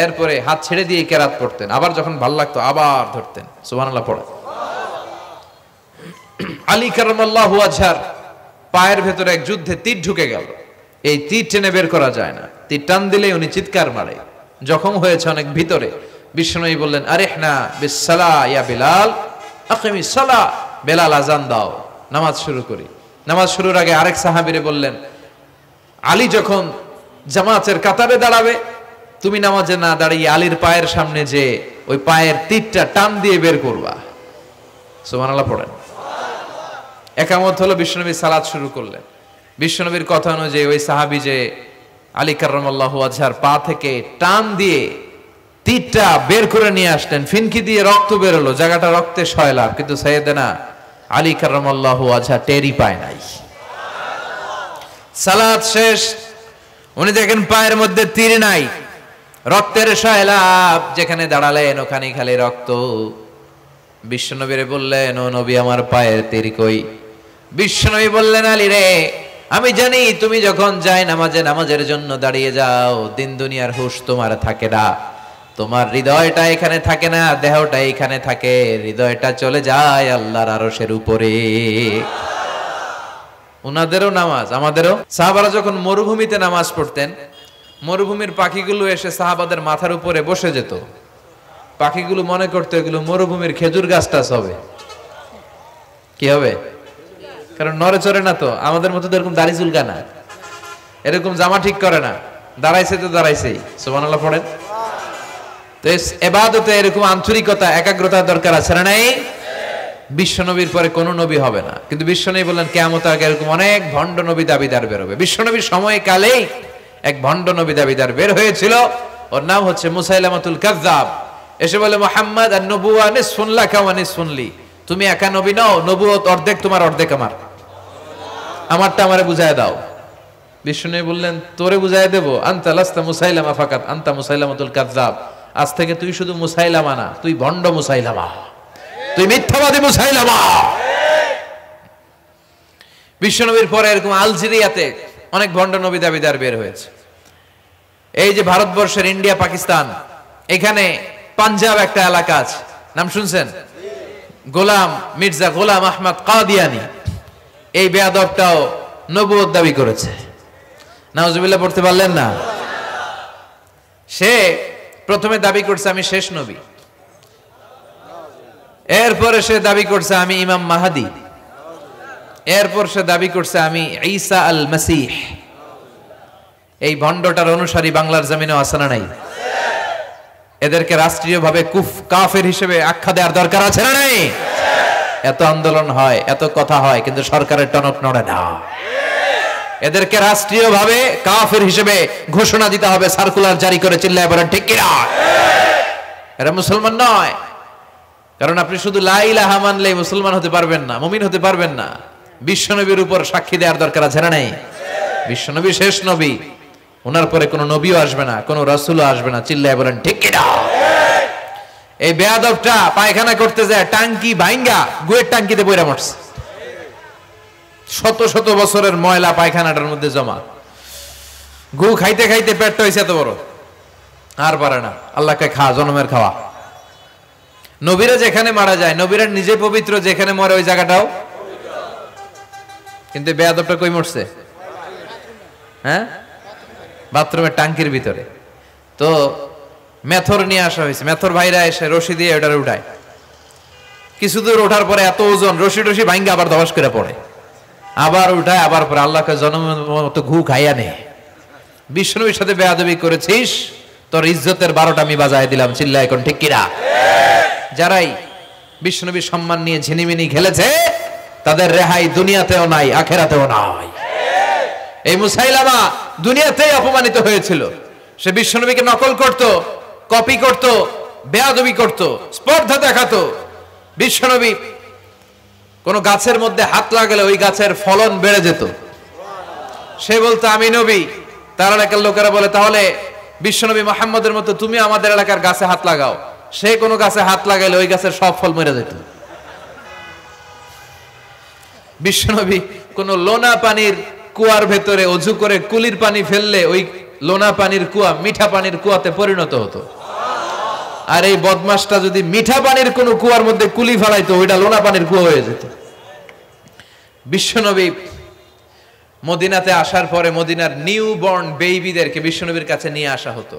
এরপরে হাত ছেড়ে দিয়ে কেরাত পড়তেন, আবার যখন ভাল লাগতো আবার ধরতেন। সুবহানাল্লাহ পড়ে। আলী কারামাল্লাহু ওয়াজহার পায়ের ভেতরে এক যুদ্ধে তীর ঢুকে গেল। এই তীর টেনে বের করা যায় না, তীর টান দিলেই উনি চিৎকার মারে, জখম হয়েছে অনেক ভিতরে। বিশ্বনবী বললেন, আরিহনা বিসসালা ইয়া বিলাল, আকিমিস সালা, বেলাল আজান দাও, নামাজ শুরু করি। নামাজ শুরুর আগে আরেক সাহাবীরে বললেন, আলী যখন জামাতের কাতারে দাঁড়াবে, তুমি নামাজে না দাঁড়িয়ে আলীর পায়ের সামনে যে ওই পায়ের তীরটা টান দিয়ে বের করবা। সুবহানাল্লাহ পড়েন। একামত হলো, বিশ্বনবী সালাত শুরু করলেন। বিশ্বনবীর কথা অনুযায়ী ওই সাহাবী যে আলী কারামাল্লাহু ওয়াজহার পা থেকে টান দিয়ে তীরটা বের করে নিয়ে আসলেন, ফিনকি দিয়ে রক্ত বের হলো, জায়গাটা রক্তে সয়লাভ, কিন্তু সাইয়েদনা আলী কারামাল্লাহু ওয়াজহা টেরই পায় নাই। সালাত শেষ, উনি দেখেন পায়ের মধ্যে তীর নাই, রক্তের সয়লাভ, যেখানে দাঁড়ালেন ওখানে খালি রক্ত। বিশ্বনবীরে বললেন, ও নবী আমার পায়ের তীর কই? বিশ্বনবী বললেন, আলী রে, আমি জানি তুমি যখন যাই নামাজের জন্য দাঁড়িয়ে যাও, দিন দুনিয়ার হুঁশ তোমার থাকে না, তোমার হৃদয়টা এখানে থাকে না, দেহটা এখানে থাকে, হৃদয়টা চলে যায় আল্লাহর আরশের উপরে। উনাদেরও নামাজ, আমাদেরও। সাহাবারা যখন মরুভূমিতে নামাজ পড়তেন, মরুভূমির পাখিগুলো এসে সাহাবাদের মাথার উপরে বসে যেত। পাখিগুলো মনে করতো এগুলো মরুভূমির খেজুর গাছটা হবে। কি হবে? কারণ নড়ে চড়ে না তো, আমাদের মতো এরকম দাড়ি চুলকা না, এরকম জামা ঠিক করে না, দাঁড়াইছে তো দাঁড়াইছেই। সুবহানাল্লাহ পড়েন। তো ইবাদতে এরকম আন্তরিকতা, একাগ্রতা দরকার আছে না নাই? বিশ্বনবীর পরে কোন নবী হবে না, কিন্তু বিশ্বনবী বললেন কিয়ামতের আগে এরকম অনেক ভণ্ড নবী দাবিদার বের হবে। বিশ্বনবীর সময়কালেই এক ভণ্ড নবী দাবিদার বের হয়েছিল, ওর নাম হচ্ছে মুসাইলামাতুল কাযযাব। এসে বলে, মুহাম্মদ আন-নবুওয়া নিসফুন লাকা ওয়া নিসফুন লি, তুমি একা নবী নও, নবুয়ত অর্ধেক তোমার অর্ধেক আমার, আমারটা আমারে বুঝায় দাও। বিশ্বনবী বললেন, তোরে বুঝায় দেব? আনতা লাস্তা মুসাইলামা ফাকাত, আনতা মুসাইলামাতুল কাযযাব, আজ থেকে তুই শুধু মুসাইলামা না, তুই ভণ্ড মুসাইলামা, তুই মিথ্যাবাদী মুসাইলামা। বিশ্বনবীর পরে এরকম আলজেরিয়াতে অনেক ভণ্ড নবী দাবিদার বের হয়েছে। এই যে ভারতবর্ষের ইন্ডিয়া পাকিস্তান, এখানে পাঞ্জাব একটা এলাকা আছে, নাম শুনছেন? গোলাম মির্জা গোলাম আহমদ কাদিয়ানি, এই বেয়াদবটাও নবুয়ত দাবি করেছে। নাউজুবিল্লাহ পড়তে পারলেন না? সে প্রথমে দাবি করছে আমি শেষ নবী, এরপরে সে দাবি করছে আমি ইমাম মাহাদি, এরপর সে দাবি করছে আমি ঈসা আল মাসিহ। এই ভণ্ডটার অনুসারী বাংলার জমিনে আছে না নাই? এদেরকে রাষ্ট্রীয়ভাবে কাফের হিসেবে আখ্যা দেওয়ার দরকার আছে না নাই? এত আন্দোলন হয়, এত কথা হয়, কিন্তু সরকারের টনক নড়ে না। এদেরকে রাষ্ট্রীয়ভাবে কাফের হিসেবে ঘোষণা দিতে হবে, সার্কুলার জারি করে চিল্লায় বলেন ঠিক কিনা? এরা মুসলমান নয়, কারণ আপনি শুধু লা ইলাহা মানলেই মুসলমান হতে পারবেন না, মুমিন হতে পারবেন না। বিশ্বনবীর উপর সাক্ষী দেওয়ার দরকার আছে না নাই? বিশ্বনবী শেষ নবী, ওনার পরে কোনো নবীও আসবে না, কোনো রাসূলও আসবে না। চিল্লায় বলেন ঠিক কি না? এই বেয়াদবটা পায়খানা করতে যায় টাঙ্কি ভাঙ্গা গুয়ের টাঙ্কিতে পয়রা মরছে। শত শত বছরের ময়লা পায়খানাটার মধ্যে জমা, গু খাইতে খাইতে পেটটা হয়েছে এত বড়, আর পারে না। আল্লাহকে খা, জনমের খাওয়া। নবীরা যেখানে মারা যায়, নবীরা নিজে পবিত্র, যেখানে মরে ওই জায়গাটাও, কিন্তু বেয়াদবটা কই মরছে? হ্যাঁ, বাথরুমের টাঙ্কির ভিতরে। তো মেথর নিয়ে আসা হয়েছে, মেথর ভাইরা এসে রশি দিয়ে ওটারে উঠায়। কিছু দূর ওঠার পরে এত ওজন, রশি টশি ভাঙ্গা আবার ধবাস করে পড়ে, আবার উঠায়, আবার পরে আল্লাহকে জনমের মতো ঘু খাইয়া নে। বিষ্ণুর সাথে বেয়াদবি করেছিস, তোর ইজ্জতের 12টা আমি বাজায় দিলাম। চিল্লা এখন ঠিক কিনা? যারাই বিষ্ণুনবীর সম্মান নিয়ে ঝিনিমিনি খেলেছে, তাদের রেহাই দুনিয়াতেও নাই, আখেরাতেও নাই। এই মুসাইলামা দুনিয়াতেই অপমানিত হয়েছিল। সে বিষ্ণুনবীকে নকল করত, কপি করত, বেয়াদবি করত, স্পর্ধা দেখাতো। বিষ্ণুনবী কোন গাছের মধ্যে হাত লাগালে ওই গাছের ফলন বেড়ে যেত। সে বলতো আমি নবী। তার এলাকার লোকেরা বলে তাহলে বিশ্বনবী মুহাম্মদের মতো তুমি আমাদের এলাকার গাছে হাত লাগাও। সে কোনো গাছে হাত লাগাইলে ওই গাছের সব ফল মরে যেত। বিশ্বনবী কোন লোনা পানির কুয়ার ভেতরে অজু করে কুলির পানি ফেললে ওই লোনা পানির কুয়া মিঠা পানির কুয়াতে পরিণত হতো। আর এই বদমাসটা যদি মিঠা পানির কোন কুয়ার মধ্যে কুলি ফেলাইতো, ওইটা লোনা পানির কুয়া হয়ে যেত। বিশ্বনবী মদিনাতে আসার পরে মদিনার নিউ বর্ন বেবিদেরকে বিশ্বনবীর কাছে নিয়ে আসা হতো।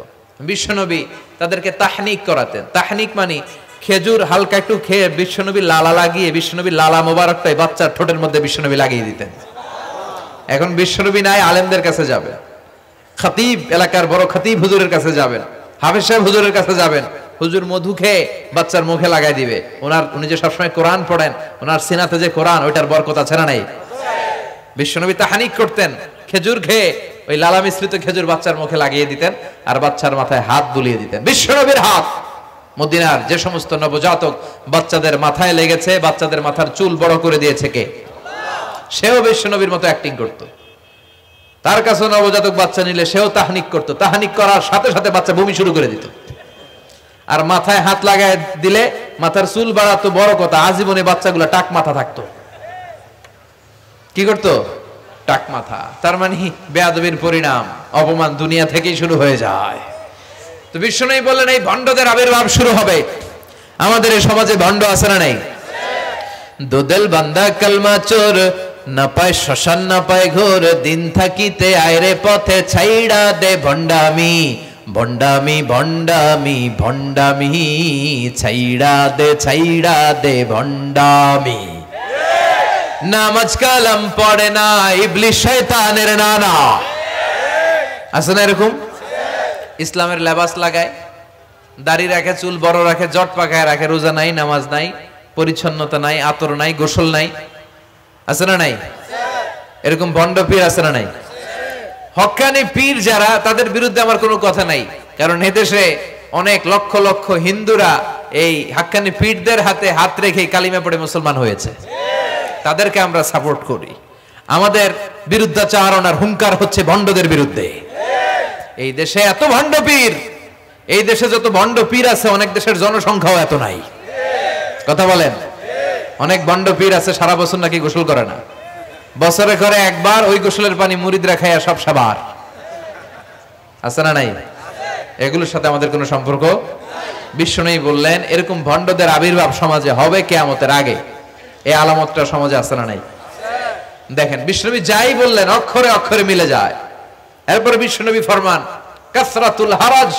বিশ্বনবী তাদেরকে তাহনিক করাতেন। তাহনিক মানে খেজুর হালকা একটু খেয়ে বিশ্বনবী লালা লাগিয়ে বিশ্বনবী লালা মোবারকটাই বাচ্চার ঠোঁটের মধ্যে বিশ্বনবী লাগিয়ে দিতেন। এখন বিশ্বনবী নাই, আলেমদের কাছে যাবেন, খতিব এলাকার বড় খতিব হুজুরের কাছে যাবেন, হাফেজ সাহেব হুজুরের কাছে যাবেন। হুজুর মধু খেয়ে বাচ্চার মুখে লাগাই দিবে। উনি যে সবসময় কোরআন পড়েন, ওনার সিনাতে যে কোরআন, ওইটার বরকত আছে না নাই? বিশ্বনবী তাহানিক করতেন, খেজুর খেয়ে ওই লালা মিশ্রিত খেজুর বাচ্চার মুখে লাগিয়ে দিতেন আর বাচ্চার মাথায় হাত বুলিয়ে দিতেন। বিশ্বনবীর হাত মদিনার যে সমস্ত নবজাতক বাচ্চাদের মাথায় লেগেছে, বাচ্চাদের মাথার চুল বড় করে দিয়েছে কে? সেও বিশ্বনবীর মতো অ্যাক্টিং করত। তার কাছে নবজাতক বাচ্চা নিলে সেও তাহানিক করত। তাহানিক করার সাথে সাথে বাচ্চা বমি শুরু করে দিত। আর মাথায় হাত লাগায় দিলে মাথার চুল বাড়াতো, বড় কথা, আজীবনে বাচ্চাগুলো টাক মাথা থাকতো। কি করতো? টাক মাথা। তার মানে বেয়াদবির পরিণাম, অপমান দুনিয়া থেকেই শুরু হয়ে যায়। তো বিশ্বনবী বললেন এই ভণ্ডদের আবির্ভাব শুরু হবে। আমাদের এই সমাজে ভণ্ড আছে না নাই? দোদেল বান্দা কালমা চোর, না পায় শ্মশান না পায় ঘোর, দিন থাকিতে আয়রে পথে ছাইড়া দে ভণ্ডামি, ভণ্ডামি ভণ্ডামি ভণ্ডামি, ছাইড়া দে ভণ্ডামি। নামাজ কালাম পড়ে না, ইবলিস শয়তানের নানা। আছে না এরকম? ইসলামের লেবাস লাগায়, দাড়ি রাখে, চুল বড় রাখে, জট পাকায় রাখে, রোজা নাই, নামাজ নাই, পরিচ্ছন্নতা নাই, আতর নাই, গোসল নাই। আছে না নাই? এরকম ভণ্ড পীর আছে না নাই? হক্কানি পীর যারা, তাদের বিরুদ্ধে আমার কোনো কথা নাই। কারণ এদেশে অনেক লক্ষ লক্ষ হিন্দুরা এই হক্কানি পীরদের হাতে হাত রেখে কালিমা পড়ে মুসলমান হয়েছে। তাদেরকে আমরা সাপোর্ট করি। আমাদের বিরুদ্ধাচারণার হুঙ্কার হচ্ছে ভণ্ডদের বিরুদ্ধে। এই দেশে এত ভণ্ড পীর, এই দেশে যত ভণ্ড পীর আছে অনেক দেশের জনসংখ্যাও এত নাই। কথা বলেন? অনেক ভণ্ড পীর আছে সারা বছর নাকি গোসল করে না, বছরে করে একবার, ওই গোসলের পানি মুরিদরা খাইয়া সব সাবার। আছে না নাই? এগুলোর সাথে আমাদের কোনো সম্পর্ক। বিশ্বনবী বললেন এরকম ভণ্ডদের আবির্ভাব সমাজে হবে কিয়ামতের আগে। এই আলামতটা সমাজে আছে না নাই? দেখেন বিশ্বনবী যাই বললেন অক্ষরে অক্ষরে মিলে যায়। এরপরে বিশ্বনবী ফরমান কাসরাতুল হারাজ,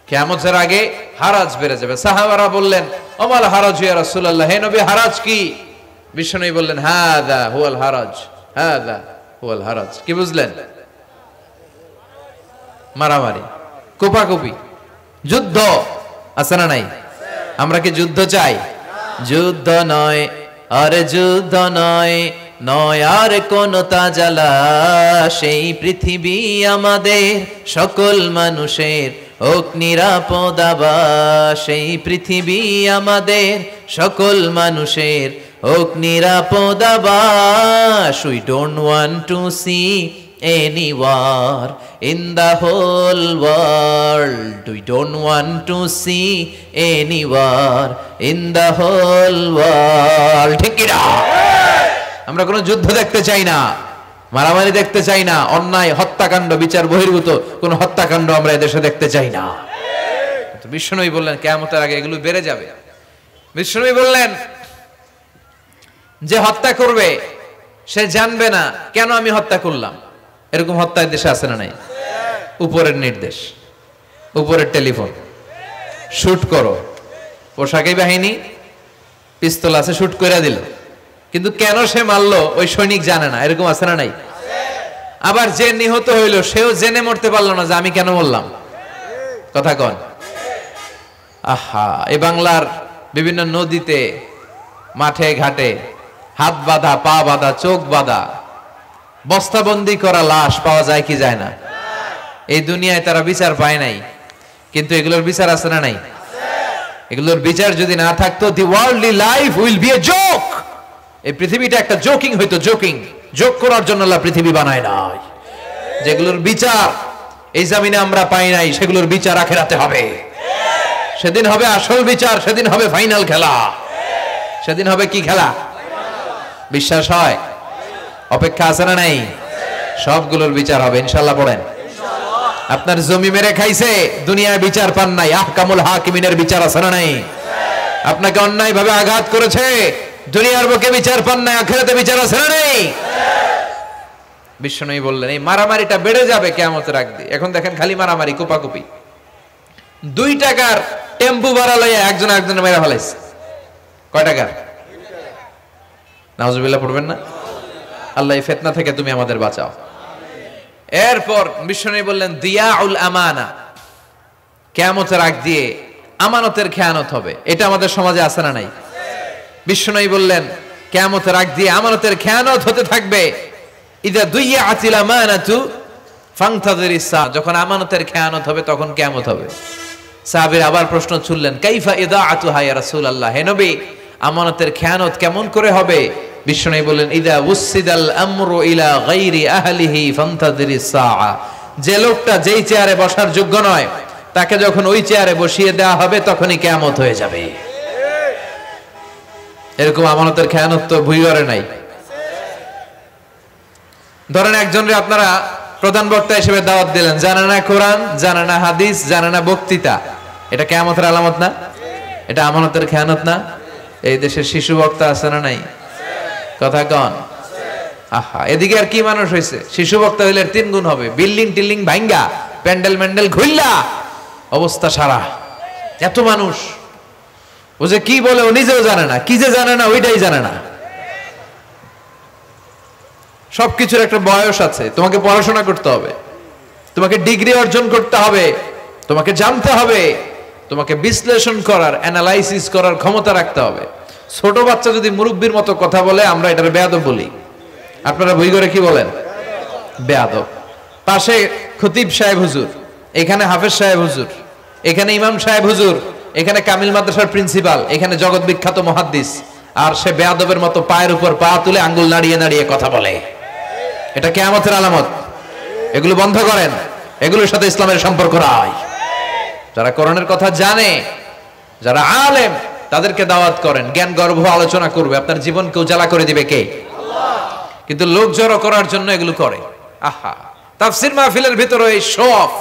কিয়ামতের আগে হারাজ বেড়ে যাবে। সাহাবারা বললেন ওমাল হারাজ ইয়া রাসূলুল্লাহ, হে নবী হারাজ কি? বিশ্বনবী বললেন হাদা হুয়াল হারাজ, হাদা হুয়াল হারাজ। কি বুঝলেন? মারামারি, কোপাকুপি, যুদ্ধ। আছে না নাই? আমরা কি যুদ্ধ চাই? যুদ্ধ নয় আরে যুদ্ধ নয়, নয় আর কোন তাজালা, সেই পৃথিবী আমাদের সকল মানুষের হোক নিরাপদ আবাস এই পৃথিবী আমাদের সকল মানুষের, হোক নিরাপদ আবাস। We don't want to see any war in the whole world. We don't want to see any war in the whole world. ঠিক কি না? আমরা কোনো যুদ্ধ দেখতে চাই না, মারামারি দেখতে চাই না, অন্যায় হত্যাকাণ্ড বিচার বহির্ভূত কোন হত্যাকাণ্ড আমরা এদেশে দেখতে চাই না। বিশ্বনবী বললেন কিয়ামতের আগে এগুলো বেড়ে যাবে। বিশ্বনবী বললেন যে হত্যা করবে সে জানবে না কেন আমি হত্যা করলাম। এরকম হত্যা দেশে আছে না নাই? উপরের নির্দেশ, উপরের টেলিফোন, শুট করো, পোশাকি বাহিনী পিস্তল আছে, শুট করে দিল, কিন্তু কেন সে মারলো ওই সৈনিক জানে না। এরকম আছে না নাই? আবার যে নিহত হইল সেও জেনে মরতে পারলো না যে আমি কেন বললাম। কথা কন। আহা, এই বাংলার বিভিন্ন নদীতে, মাঠে ঘাটে হাত বাঁধা, পা বাঁধা, চোখ বাঁধা, বস্তাবন্দি করা লাশ পাওয়া যায় কি যায় না? এই দুনিয়ায় তারা বিচার পায় নাই, কিন্তু এগুলোর বিচার আছে না নাই? এগুলোর বিচার যদি না থাকতো, the worldly life will be a joke. এই পৃথিবীটা একটা জোকিং হইতো, জোকিং। জোক করার জন্য আল্লাহ পৃথিবী বানায় নাই। যেগুলোর বিচার এই জমিনে আমরা পাই নাই, সেগুলোর বিচার আখিরাতে হবে। সেদিন হবে আসল বিচার, সেদিন হবে ফাইনাল খেলা। সেদিন হবে কি খেলা? বিশ্বাস হয়? অপেক্ষা আছে না নাই? সবগুলোর বিচার হবে ইনশাআল্লাহ। পড়েন। আপনার জমি মেরে খাইছে, দুনিয়ায় বিচার পান নাই, আহকামুল হাকিমিনের বিচার আছে না নাই? আপনাকে অন্যায় ভাবে আঘাত করেছে, দুনিয়ার বুকে বিচার পান নাই, আখিরাতে বিচার আছে না নাই? বিশ্বনবী বললেন এই মারামারিটা বেড়ে যাবে কিয়ামতের আগে। এখন দেখেন খালি মারামারি, কোপাকুপি। 2 টাকার টেম্পু ভাড়া লইয়া একজন একজনের মেরে ফেলাইছে। কয় টাকার? নাউজুবিল্লাহ পড়বেন না? আল্লাহ এই ফিতনা থেকে তুমি আমাদের বাঁচাও। এরপর বিশ্বনবী বললেন দিয়াউল আমানা, কিয়ামতের আগ দিয়ে আমানতের খেয়ানত হবে। এটা আমাদের সমাজে আছে না নাই? বিশ্বনবী বললেন কিয়ামতের আগ দিয়ে আমানতের খেয়ানত হতে থাকবে। ইদা দুইয়াতিল আমানাতু ফান্তাযিরিস সা, যখন আমানতের খেয়ানত হবে তখন কিয়ামত হবে। সাহাবীরা আবার প্রশ্ন ছুড়লেন কাইফা ইদাআতুহা ইয়া রাসূলুল্লাহ, হে নবী আমানতের খেয়ানত কেমন করে হবে? বিশ্বনবী বললেন ইদা উসিদাল আমরু ইলা গায়রি আহলিহি ফান্তাযিরিস সাআ, যে লোকটা যেই চেয়ারে বসার যোগ্য নয় তাকে যখন ওই চেয়ারে বসিয়ে দেওয়া হবে তখনই কিয়ামত হয়ে যাবে। এরকম আমানতের খেয়ানত তো ভুই করে নাই। ধরেন একজনরে আপনারা প্রধান বক্তা হিসেবে দাওয়াত দিলেন, জানে না কোরআন, জানে না হাদিস, জানে না বক্তৃতা। এটা কিয়ামতের আলামত না? এটা আমানতের খেয়ানত না? এই দেশের শিশু বক্তা আছে না নাই? কথা কন। আহা, এদিকে আর কি মানুষ হয়েছে? শিশু বক্তা হইলে 3 গুণ হবে। বিল্ডিং টিল্ডিং ভাঙ্গা, প্যান্ডেল ম্যান্ডেল ঘুরলা, অবস্থা সারা। এত মানুষ, ও যে কি বলে ও নিজেও জানে না, কি যে জানে না ওইটাই জানে না। সবকিছুর একটা বয়স আছে। তোমাকে পড়াশোনা করতে হবে, তোমাকে ডিগ্রি অর্জন করতে হবে, তোমাকে জানতে হবে, তোমাকে বিশ্লেষণ করার, অ্যানালাইসিস করার ক্ষমতা রাখতে হবে। ছোট বাচ্চা যদি মুরব্বির মতো কথা বলে আমরা এটার বেয়াদব বলি। আপনারা বই করে কি বলেন? বেয়াদব। পাশে খতিব সাহেব হুজুর, এখানে হাফেজ সাহেব হুজুর, এখানে ইমাম সাহেব হুজুর, এখানে কামিল মাদ্রাসার প্রিন্সিপাল, এখানে জগৎ বিখ্যাত মুহাদ্দিস, আর সে বেয়াদবের মতো পায়ের উপর পা তুলে আঙ্গুল নাড়িয়ে নাড়িয়ে কথা বলে। এটা কিয়ামতের আলামত। এগুলো বন্ধ করেন, এগুলোর সাথে ইসলামের সম্পর্ক নাই। যারা কোরআনের কথা জানে, যারা আলেম, তাদেরকে দাওয়াত করেন, জ্ঞান গর্ভ আলোচনা করবে। আপনার জীবনকে উজালা করে দিবে কে? আল্লাহ। কিন্তু লোক জড়ো করার জন্য এগুলো করে। আহা, তাফসীর মাহফিলের ভিতরে এই শো অফ,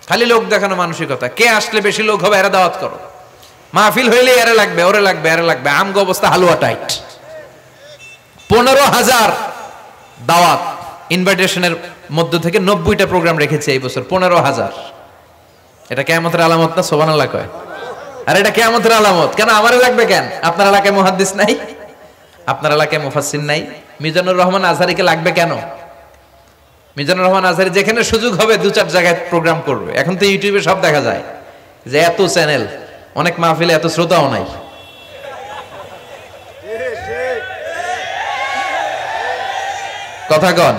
খালি লোক দেখানো মানসিকতা। কে আসলে বেশি লোক হবে এরা দাওয়াত করো। মাহফিল হইলে এরা লাগবে, ওরে লাগবে, এরা লাগবে। আমগো অবস্থা হালুয়া টাইট। 15,000 দাওয়াত ইনভাইটেশনের মধ্য থেকে 90টা প্রোগ্রাম রেখেছে এই বছর। 15,000। এটা কিয়ামতের আলামত না? সুবহানাল্লাহ কয়। আর এটা কিয়ামতের আলামত। কেন আমারে লাগবে কেন? আপনার এলাকায় মুহাদ্দিস নাই? আপনার এলাকায় মুফাসসির নাই? মিজানুর রহমান আজহারীকে লাগবে কেন? মিজানুর রহমান আজহারী যেখানে সুযোগ হবে 2-4 জায়গায় প্রোগ্রাম করবে। এখন তো ইউটিউবে সব দেখা যায় যে এত চ্যানেল, অনেক মাহফিলে এত শ্রোতাও নাই। কথা কন।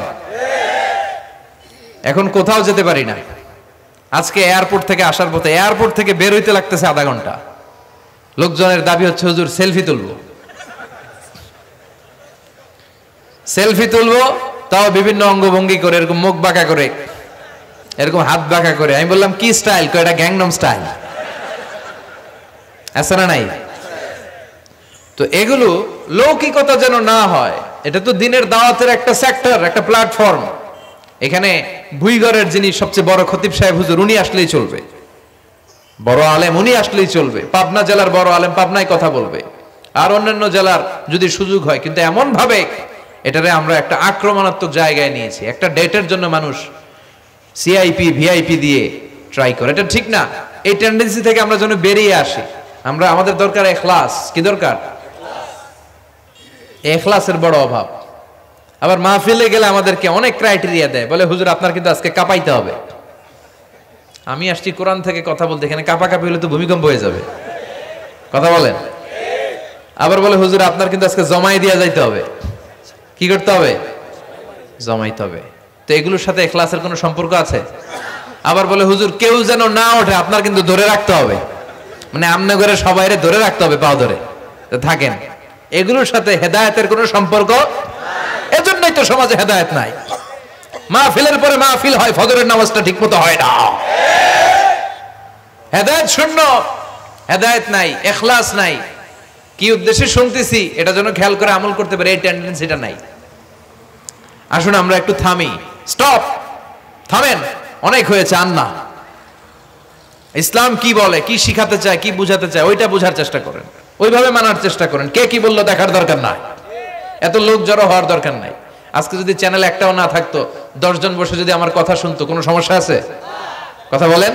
এখন কোথাও যেতে পারি না, আজকে এয়ারপোর্ট থেকে আসার পথে এয়ারপোর্ট থেকে বের হইতে লাগতেছে আধা ঘন্টা। লোকজনের দাবি হচ্ছে হুজুর সেলফি তুলবো, সেলফি তুলবো, তাও বিভিন্ন অঙ্গভঙ্গি করে, এরকম মুখ বাঁকা করে, এরকম হাত বাঁকা করে। আমি বললাম কি স্টাইল? এটা গ্যাংনম স্টাইল। আছে না নাই? তো এগুলো লৌকিকতা যেন না হয়। এটা তো দিনের দাওয়াতের একটা সেক্টর, একটা প্ল্যাটফর্ম। এখানে ভুইগড়ের যিনি সবচেয়ে বড় খতিব সাহেব হুজুর, উনি আসলেই চলবে, বড় আলেম উনি আসলেই চলবে, পাবনা জেলার বড় আলেম পাবনায় কথা বলবে, আর অন্যান্য জেলার যদি সুযোগ হয়। কিন্তু এমন ভাবে এটারে আমরা একটা আক্রমণাত্মক জায়গায় নিয়েছি। একটা ডেটের জন্য মানুষ সিআইপি ভিআইপি দিয়ে ট্রাই করে, এটা ঠিক না। এই টেন্ডেন্সি থেকে আমরা যেন বেরিয়ে আসি। আমরা, আমাদের দরকার ইখলাস। কি দরকার? ইখলাসের বড় অভাব। আবার মাহফিলে গেলে আমাদেরকে অনেক ক্রাইটেরিয়া দেয়, বলে হুজুর আপনার কিন্তু আজকে কাঁপাইতে হবে। আমি আসছি কোরআন থেকে কথা বলতে, এখানে কাঁপাকাঁপি হলে তো ভূমিকম্প হয়ে যাবে। কথা বলেন। আবার বলে হুজুর আপনার কিন্তু আজকে জমাই দিয়া যাইতে হবে। কি করতে হবে? জমাইতে হবে। তো এগুলোর সাথে ইখলাসের কোনো সম্পর্ক আছে? আবার বলে হুজুর কেউ যেন না ওঠে, আপনার কিন্তু ধরে রাখতে হবে, মানে আমনে করে সবাইরে ধরে রাখতে হবে, পাও ধরে থাকেন। এগুলোর সাথে হেদায়েতের কোনো সম্পর্ক। এজন্যই তো সমাজে হেদায়েত নাই। মাহফিলের পরে মাহফিল হয়, ফজরের নামাজটা ঠিকমতো হয় না। হেদায়েত শূন্য, হেদায়েত নাই, ইখলাস নাই। কি উদ্দেশ্যে শুনতেছি এটা যেন খেয়াল করে আমল করতে পারে, এই টেন্ডেন্সিটা নাই। আসুন আমরা একটু থামি। স্টপ, থামেন, অনেক হয়েছে। আন্না ইসলাম কি বলে, কি শিখাতে চায়, কি বুঝাতে চায়, ওইটা বোঝার চেষ্টা করেন, ওইভাবে মানার চেষ্টা করেন। কে কি বললো দেখার দরকার নাই, এত লোক জড়ো হওয়ার দরকার নাই। আজকে যদি চ্যানেল একটাও না থাকতো, 10 জন বসে যদি আমার কথা শুনতো, কোনো সমস্যা আছে? কথা বলেন।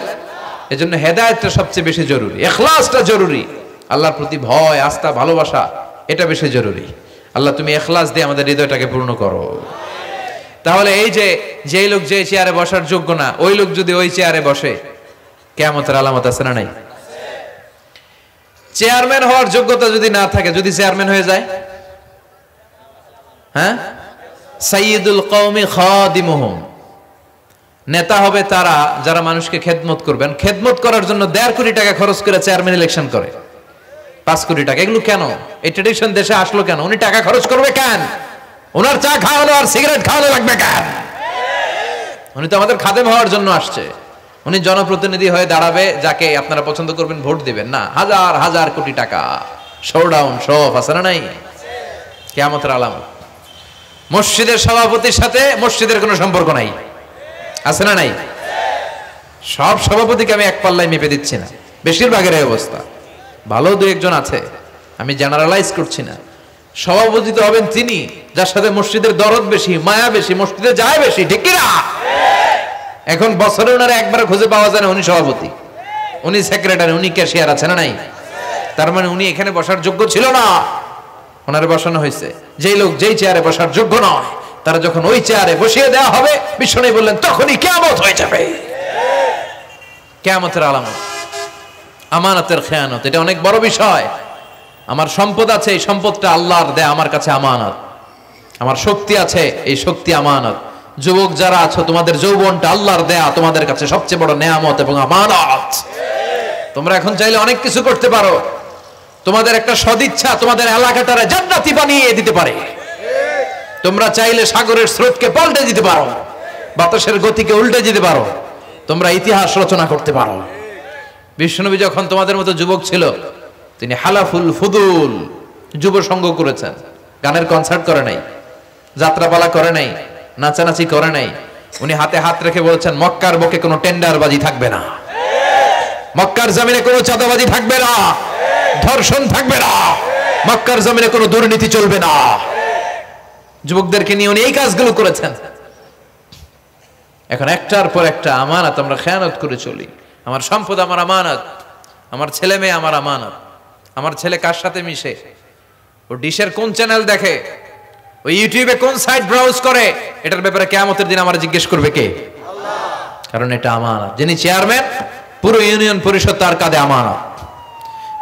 এজন্য হেদায়েতটা সবচেয়ে বেশি জরুরি, ইখলাসটা জরুরি, আল্লাহর প্রতি ভয়, আস্থা, ভালোবাসা, এটা বেশি জরুরি। আল্লাহ তুমি ইখলাস দিয়ে আমাদের হৃদয়টাকে পূর্ণ করো। তাহলে এই যে লোক যে চেয়ারে বসার যোগ্য না, ওই লোক যদি ওই চেয়ারে বসে, কিয়ামতের আলামত আছে না নাই? চেয়ারম্যান হওয়ার যোগ্যতা যদি না থাকে, যদি চেয়ারম্যান হয়ে যায়, হ্যাঁ, সাইয়্যিদুল কওমি খাদিমুহুম, নেতা হবে তারা যারা মানুষকে খেদমত করবেন। খেদমত করার জন্য 1.5 কোটি টাকা খরচ করে চেয়ারম্যান ইলেকশন করে, 5 কোটি টাকা। এগুলো কেন? এই ট্রেডিশন দেশে আসলো কেন? উনি টাকা খরচ করবে কেন? ওনার চা খাওয়ানো আর সিগারেট খাওয়ানো লাগবে কেন? উনি তো আমাদের খাদেম হওয়ার জন্য আসছে। উনি জনপ্রতিনিধি হয়ে দাঁড়াবে, যাকে আপনারা পছন্দ করবেন ভোট দিবেন না। হাজার হাজার কোটি টাকা, শোডাউন, শো অফ আছে না নাই? কিয়ামতের আলামত। মসজিদের সভাপতির সাথে মসজিদের কোনো সম্পর্ক নাই, আছে না নাই? সব সভাপতিকে আমি এক পাল্লায় মেপে দিচ্ছি না, বেশিরভাগের এই অবস্থা। ভালো 2-1 জন আছে, আমি জেনারেলাইজ করছি না। সভাপতি তো হবেন তিনি যার সাথে মসজিদের দরদ বেশি, মায়া বেশি, মসজিদে যায় বেশি, ঠিক কি না? এখন বছরে ওনারা একবার খুঁজে পাওয়া যায় না, উনি সভাপতি, উনি সেক্রেটারি, উনি ক্যাশিয়ার, আছে না নাই? তার মানে উনি এখানে বসার যোগ্য ছিল না, ওনারে বসানো হয়েছে। যেই লোক যেই চেয়ারে বসার যোগ্য নয়, তারা যখন ওই চেয়ারে বসিয়ে দেওয়া হবে, বিষ্ণু বললেন তখনই কিয়ামত হয়ে যাবে। কিয়ামতের আলামত আমানতের খেয়ানত, এটা অনেক বড় বিষয়। আমার সম্পদ আছে, এই সম্পদটা আল্লাহর দেয়া, আমার কাছে আমানত। আমার শক্তি আছে, এই শক্তি আমানত। যুবক যারা আছো, তোমাদের যৌবনটা আল্লাহর দেয়া, তোমাদের কাছে সবচেয়ে বড় নেয়ামত এবং আমানত। তোমরা এখন চাইলে অনেক কিছু করতে পারো। তোমাদের একটা সদিচ্ছা তোমাদের এলাকাটারে জান্নাতি বানিয়ে দিতে পারে। তোমরা চাইলে সাগরের স্রোতকে পাল্টে দিতে পারো, বাতাসের গতিকে উল্টে দিতে পারো, তোমরা ইতিহাস রচনা করতে পারো। বিশ্বনবী যখন তোমাদের মতো যুবক ছিল, তিনি হালাফুল ফুদুল যুব সংঘ করেছেন। গানের কনসার্ট করে নাই, যাত্রাপালা করে নাই, নাচানাচি করে নাই। উনি হাতে হাত রেখে বলেছেন, মক্কার বুকে কোনো টেন্ডারবাজি থাকবে না, মক্কার জমিনে কোনো চাঁদাবাজি থাকবে না, ধর্ষণ থাকবে না, মক্কার জমিনে কোনো দুর্নীতি চলবে না। যুবকদেরকে নিয়ে উনি এই কাজগুলো করেছেন। এখন একটার পর একটা আমানত আমরা খেয়ানত করে চলি। আমার সম্পদ আমার আমানত, আমার ছেলে মেয়ে আমার আমানত। আমার ছেলে কার সাথে মিশে, ও ডিশের কোন চ্যানেল দেখে, ও ইউটিউবে কোন সাইট ব্রাউজ করে, এটার ব্যাপারে কিয়ামতের দিন আমার জিজ্ঞেস করবে কে? আল্লাহ। কারণ এটা আমানত। যিনি চেয়ারম্যান, পুরো ইউনিয়ন পরিষদ তার কাঁধে আমানত।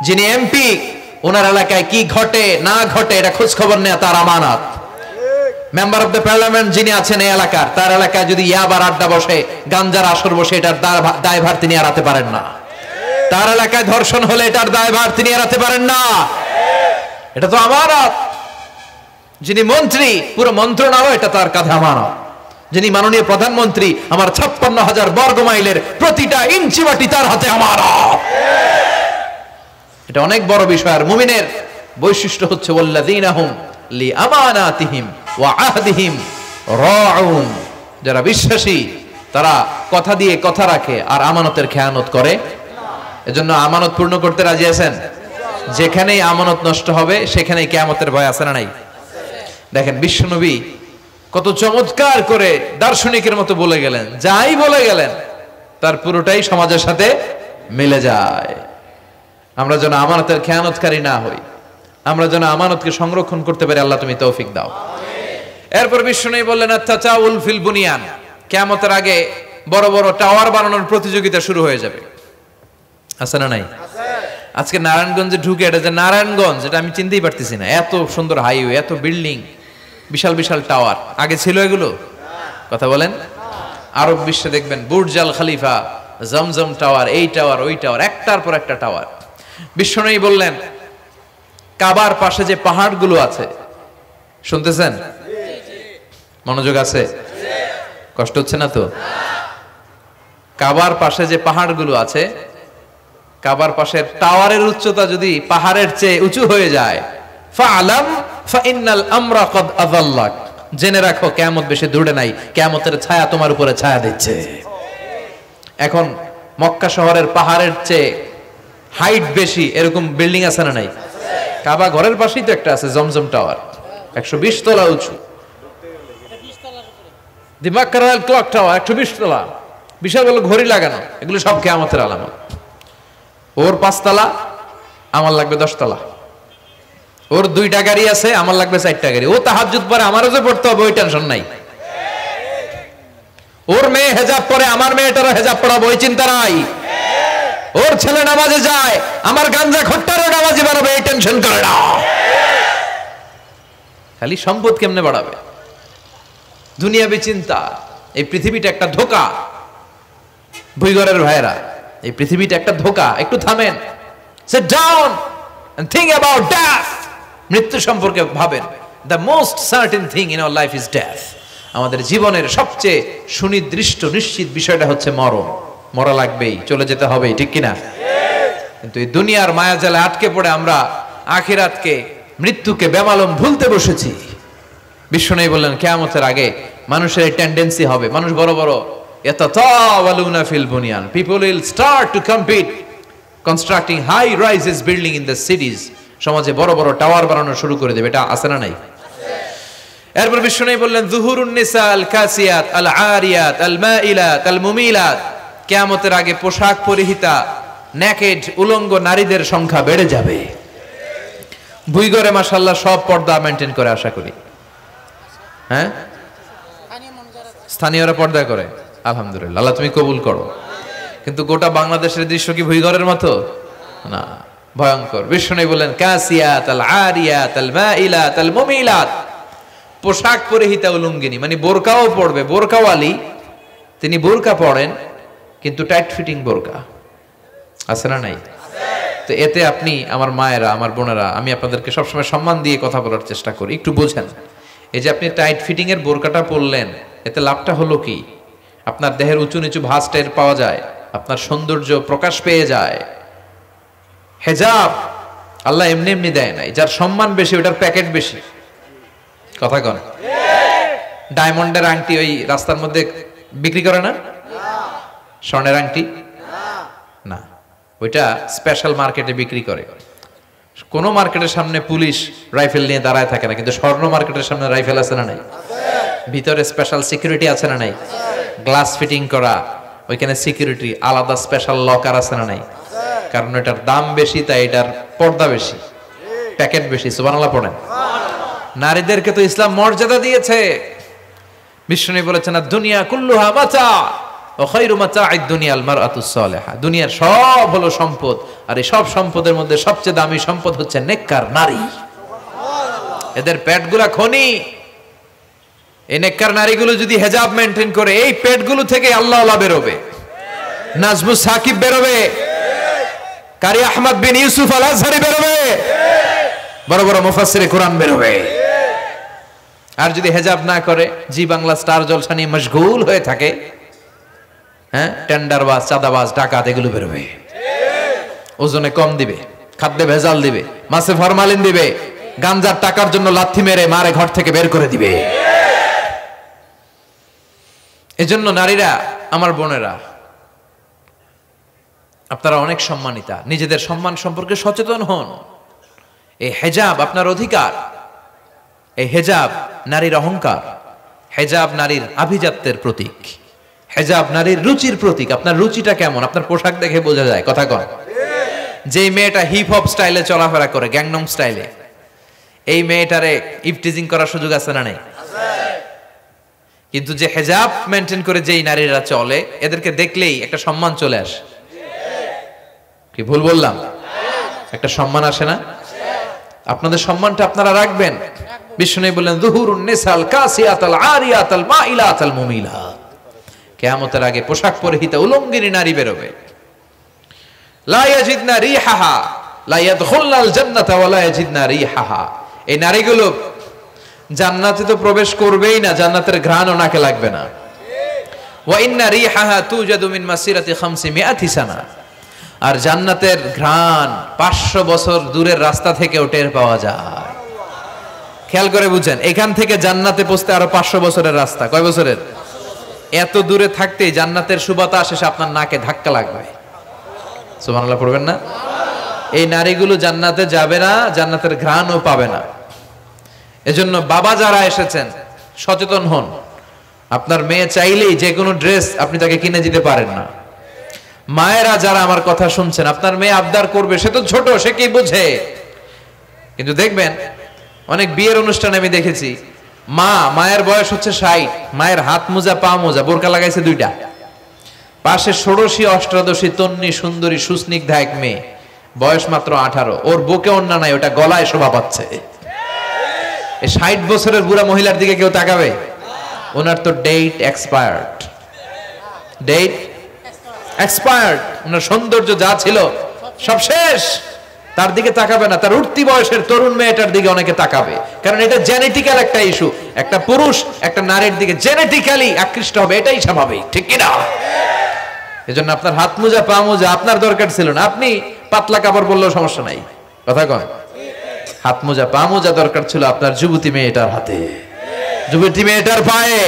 যিনি এমপি, ওনার এলাকায় কি ঘটে না ঘটে এটা খোঁজ খবর নেওয়া তার আমানত। মেম্বার অফ দ্য পার্লামেন্ট যিনি আছেন এই এলাকার, তার এলাকায় যদি ইয়াবার আড্ডা বসে, গাঞ্জার আসর বসে, এটার দায়ভার তিনি এড়াতে পারেন না। তার এলাকায় ধর্ষণ হলে এটার দায়ভার তিনি এড়াতে পারেন না। এটা তো আমানত। যিনি মন্ত্রী, পুরো মন্ত্রণালয় এটা তার কাঁধে আমানত। যিনি মাননীয় প্রধানমন্ত্রী, আমার 56,000 বর্গ মাইলের প্রতিটা ইঞ্চি মাটি তার হাতে আমানত। এটা অনেক বড় বিষয়। আর মুমিনের বৈশিষ্ট্য হচ্ছে ওয়াল্লাযীনা হুম লিআমানাতিহিম ওয়া আহদিহিম রাউন। যারা বিশ্বাসী তারা কথা দিয়ে কথা রাখে আর আমানতের খেয়ানত করে। এজন্য আমানত পূর্ণ করতে রাজি আছেন? যেখানেই আমানত নষ্ট হবে সেখানেই কিয়ামতের ভয় আছে না নাই? দেখেন বিশ্বনবী কত চমৎকার করে দার্শনিকের মতো বলে গেলেন, যাই বলে গেলেন তার পুরোটাই সমাজের সাথে মিলে যায়। আমরা যেন আমানতের খেয়ানতকারী না হই, আমরা যেন আমানতকে সংরক্ষণ করতে পারি। আল্লাহ তুমি তৌফিক দাও। এরপর বিশ্বনবী বললেন আত-তাচাউল ফিল বুনিয়ান, কিয়ামতের আগে বড় বড় টাওয়ার বানানোর প্রতিযোগিতা শুরু হয়ে যাবে। আছে না নাই? আজকে নারায়ণগঞ্জে ঢুকে, এটা যে নারায়ণগঞ্জ এটা আমি চিনতেই পারতেছি না। এত সুন্দর হাইওয়ে, এত বিল্ডিং, বিশাল বিশাল টাওয়ার, আগে ছিল এগুলো? কথা বলেন। আরব বিশ্বে দেখবেন বুর্জ আল খলিফা, জমজম টাওয়ার, এই টাওয়ার, ওই টাওয়ার, একটার পর একটা টাওয়ার। বিশ্বনবী বললেন কাবার পাশে যে পাহাড়গুলো আছে, শুনতেছেন? মনোযোগ আছে? কষ্ট হচ্ছে না তো? কাবার পাশে যে পাহাড়গুলো আছে, কাবার পাশের টাওয়ারের উচ্চতা যদি পাহাড়ের চেয়ে উঁচু হয়ে যায়, ফাআলাম ফাইন্নাল আমরা কদ আযাল্লাক, জেনে রাখো কিয়ামত বেশি দূরে নাই, কিয়ামতের ছায়া তোমার উপরে ছায়া দিচ্ছে। এখন মক্কা শহরের পাহাড়ের চেয়ে হাইট বেশি এরকম বিল্ডিং আছে না নাই? কাবা ঘরের পাশেই তো একটা আছে, জমজম টাওয়ার, 120 তলা উঁচু। দি মক্কা রয়্যাল ক্লক টাওয়ার 120 তলা, বিশাল বড় ঘড়ি লাগানো। এগুলো সব কিয়ামতের আলামত। ওর 5 তলা, আমার লাগবে 10 তলা। ওর 2টা গাড়ি আছে, আমার লাগবে 4টা গাড়ি। ও তাহাজ্জুদ পরে, আমারও যে পড়তে হবে ওই টেনশন নাই। ওর মেয়ে হেজাব পরে, আমার মেয়েটারও হেজাব পড়াবো ওই চিন্তা নাই। ওর ছেলে নামাজে যায়, আমার গাঞ্জা খট্টারও নামাজি বানাবে এই টেনশন করে না। খালি সম্পদ কেমনে বাড়াবে, দুনিয়াবি চিন্তা। এই পৃথিবীটা একটা ধোঁকা। ভুইগরের ভাইরা, এই পৃথিবীটা একটা ধোঁকা। একটু থামেন, sit down and think about death. মৃত্যু সম্পর্কে ভাবেন। The most certain thing in our life is death. আমাদের জীবনের সবচেয়ে সুনির্দিষ্ট নিশ্চিত বিষয়টা হচ্ছে মরণ। মরা লাগবেই, চলে যেতে হবেই, ঠিক কিনা? কিন্তু এই দুনিয়ার মায়াজালে আটকে পড়ে আমরা আখিরাতকে, মৃত্যুকে বেমালুম ভুলতে বসেছি। বিশ্বনবী বললেন কিয়ামতের আগে মানুষের এই টেন্ডেন্সি হবে, মানুষ বড় বড় ইয়াতাতাওয়ালুনা ফিল বুনিয়ান, people will start to compete constructing high rises building in the cities. সমাজে বড় বড় টাওয়ার বানানো শুরু করে দেবে। এটা আছে না নাই? এরপর বিশ্বনবী বললেন যুহুরুন নিসা আল কাসিয়াত আল আরিয়াত আল মাইলাত আল মুমিলাত, কিয়ামতের আগে পোশাক পরিহিতা নেকেড উলঙ্গ নারীদের সংখ্যা বেড়ে যাবে। ভুইগরে মাশাআল্লাহ সব পর্দা মেইনটেইন করে, আশা করি। হ্যাঁ, স্থানীয়রা পর্দা করে, আলহামদুলিল্লাহ, আল্লাহ তুমি কবুল করো। কিন্তু গোটা বাংলাদেশের দৃশ্য কি ভুইগরের মতো? না, ভয়ঙ্কর। বিশ্বনবী বললেন কাসিয়াত আল আরিয়াত আল মাইলাত আল মুমিলাত, পোশাক পরিহিতা উলঙ্গিনী, মানে বোরকাও পড়বে, বোরকাওয়ালি। তিনি বোরকা পড়েন কিন্তু টাইট ফিটিং বোরকা, আছে না নাই? তো এতে আপনি, আমার মায়েরা, আমার বোনেরা, আমি আপনাদেরকে সবসময় সম্মান দিয়ে কথা বলার চেষ্টা করি, একটু বোঝেন। এই যে আপনি টাইট ফিটিং এর বোরকাটা পরলেন, এতে লাভটা হলো কি? আপনার দেহের উঁচু নিচু ভাঁজ টের পাওয়া যায়, আপনার সৌন্দর্য প্রকাশ পেয়ে যায়। হেজাব আল্লাহ এমনি এমনি দেয় নাই, যার সম্মান বেশি ওটার প্যাকেট বেশি। কথা কন। ডায়মন্ডের আংটি ওই রাস্তার মধ্যে বিক্রি করে না? স্বর্ণের আংটি না, ওইটা স্পেশাল মার্কেটে বিক্রি করে। কোন মার্কেটের সামনে পুলিশ রাইফেল নিয়ে দাঁড়ায় থাকে না, কিন্তু স্বর্ণ মার্কেটের সামনে রাইফেল আছে না নাই? ভিতরে স্পেশাল সিকিউরিটি আছে না নাই? গ্লাস ফিটিং করা, ওইখানে সিকিউরিটি আলাদা, স্পেশাল লকার আছে না নাই? কারণ এটার দাম বেশি, তাই এটার পর্দা বেশি, প্যাকেট বেশি। সুবহানাল্লাহ পড়েন। নারীদেরকে তো ইসলাম মর্যাদা দিয়েছে। বিশ্বনবী বলেছেন দুনিয়া কুল্লুহা মাতা ওয়া খায়রু মাতা'আদ দুনিয়া আল মারআতুস সালিহা। দুনিয়ার সব হলো সম্পদ, আর এই সব সম্পদের মধ্যে সবচেয়ে দামি সম্পদ হচ্ছে নেককার নারী। এদের পেটগুলা খনি, এই নেককার নারীগুলো যদি হেজাব মেনটেন করে, এই পেটগুলো থেকে আল্লাহ বেরোবে, নাজমুস সাকিব বেরোবে, কারি আহমদ বিন ইউসুফ আল আজহারি বেরোবে, বড় বড় মুফাসসিরে কোরআন বেরোবে। আর যদি হেজাব না করে, জি বাংলা স্টার জলসা নিয়ে মশগুল হয়ে থাকে, হ্যাঁ, টেন্ডারবাজ, চাঁদাবাজ, ডাকাত, এগুলো বেরোবে। ওজনে কম দিবে, খাদ্যে ভেজাল দিবে, মাছে ফরমালিন দিবে, গাঞ্জার টাকার জন্য লাথি মেরে মারে ঘর থেকে বের করে দিবে। এজন্য নারীরা, আমার বোনেরা, আপনারা অনেক সম্মানিতা, নিজেদের সম্মান সম্পর্কে সচেতন হন। এই হেজাব আপনার অধিকার, এই হেজাব নারীর অহংকার, হেজাব নারীর আভিজাত্যের প্রতীক, হেজাব নারীর রুচির প্রতীক। আপনার রুচিটা কেমন আপনার পোশাক দেখে বোঝা যায়। কথা কন, যে মেয়েটা হিপ হপ স্টাইলে চলাফেরা করে, গ্যাংনম স্টাইলে, এই মেয়েটারে ইফটিজিং করার সুযোগ আছে না নেই? কিন্তু যে হেজাব মেনটেন করে যেই নারীরা চলে, এদেরকে দেখলেই একটা সম্মান চলে আসে। কি ভুল বললাম? একটা সম্মান আসে না? আপনাদের সম্মানটা আপনারা রাখবেন। বিষ্ণু বললেন, যুহুরুন নিসাল কাসিয়াতাল আরিয়াতাল মাইলাতাল মুমিলাত। কিয়ামতের আগে পোশাক পরিহিতা উলঙ্গিনী নারী বেরোবে। লা ইয়াজিদনা রিহাহা লা ইয়াদখুলনাল জান্নাতা ওয়া লা ইয়াজিদনা রিহাহা। এই নারীগুলো জান্নাতে তো প্রবেশ করবেই না, জান্নাতের ঘ্রাণও নাকে লাগবে না। ওয়া ইন্না রিহাহা তুজাদু মিন মাসিরাতি 500 সানা। আর জান্নাতের ঘ্রাণ 500 বছর দূরের রাস্তা থেকেও টের পাওয়া যায়। খেয়াল করে বুঝেন, এখান থেকে জান্নাতে পৌঁছতে আরো 500 বছরের রাস্তা। কয় বছরের? এত দূরে থাকতেই জান্নাতের সুবাতাস এসে আপনার নাকে ধাক্কা লাগবে। সুবহানাল্লাহ পড়বেন না? এই নারীগুলো জান্নাতে যাবে না, জান্নাতের ঘ্রাণও পাবে না। এজন্য বাবা যারা এসেছেন, সচেতন হন। আপনার মেয়ে চাইলেই যে কোনো ড্রেস আপনি তাকে কিনে দিতে পারেন না। মায়েরা যারা আমার কথা শুনছেন, আপনার মেয়ে আবদার করবে, সে তো ছোট, সে কি বুঝে। কিন্তু দেখবেন অনেক বিয়ের অনুষ্ঠানে আমি দেখেছি, মায়ের বয়স হচ্ছে 60, মায়ের হাত মোজা, পা মোজা, বোরকা লাগাইছে 2টা, পাশে ষোড়শী, অষ্টাদশী, তন্নি, সুন্দরী, সুস্নিগ্ধা এক মেয়ে, বয়স মাত্র 18, ওর বুকে ওন্না নাই, ওটা গলায় শোভা পাচ্ছে। এই 60 বছরের বুড়া মহিলার দিকে কেউ তাকাবে? ওনার তো ডেট এক্সপায়ার্ড, ডেট এক্সপায়ার্ড। ওনার সৌন্দর্য যা ছিল সব শেষ। তার দিকে তাকাবে না, তার উঠতি বয়সের তরুণ মেয়েটার দিকে অনেকে তাকাবে, কারণ এটা জেনেটিক্যাল একটা ইস্যু। একটা পুরুষ একটা নারীর দিকে জেনেটিক্যালি আকৃষ্ট হবে, এটাই স্বাভাবিক, ঠিক কিনা? এজন্য আপনার হাত মোজা, পা মোজা আপনার দরকার ছিল না, আপনি পাতলা কাপড় পরলেও সমস্যা নাই। কথা কয়? হাত মোজা, পা মোজা দরকার ছিল আপনার যুবতী মেয়েটার হাতে, যুবতী মেয়েটার পায়ে।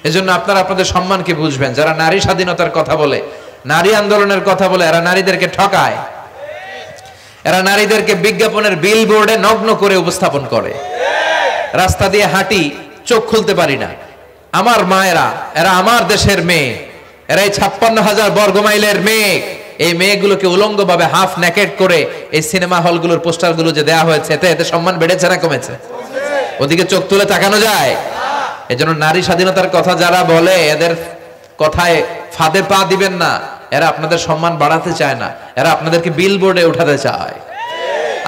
এজন্য আপনারা আপনাদের সম্মানকে বুঝবেন। যারা নারী স্বাধীনতার কথা বলে, নারী আন্দোলনের কথা বলে, এরা নারীদেরকে ঠকায়, এরা নারীদেরকে বিজ্ঞাপনের বিলবোর্ডে নগ্ন করে উপস্থাপন করে। রাস্তা দিয়ে হাঁটি, চোখ খুলতে পারি না। আমার মায়েরা, এরা আমার দেশের মেয়ে, এরা এই 56,000 বর্গ মাইলের মেয়ে। এই মেয়েগুলোকে উলঙ্গভাবে হাফ নেকেড করে এই সিনেমা হলগুলোর পোস্টারগুলো যে দেয়া হয়েছে, এতে সম্মান বেড়েছে না কমেছে? ওদিকে চোখ তুলে তাকানো যায়? এজন্য নারী স্বাধীনতার কথা যারা বলে, এদের কথায় ফাঁদে পা দিবেন না। এরা আপনাদের সম্মান বাড়াতে চায় না, এরা আপনাদেরকে বিলবোর্ডে উঠাতে চায়,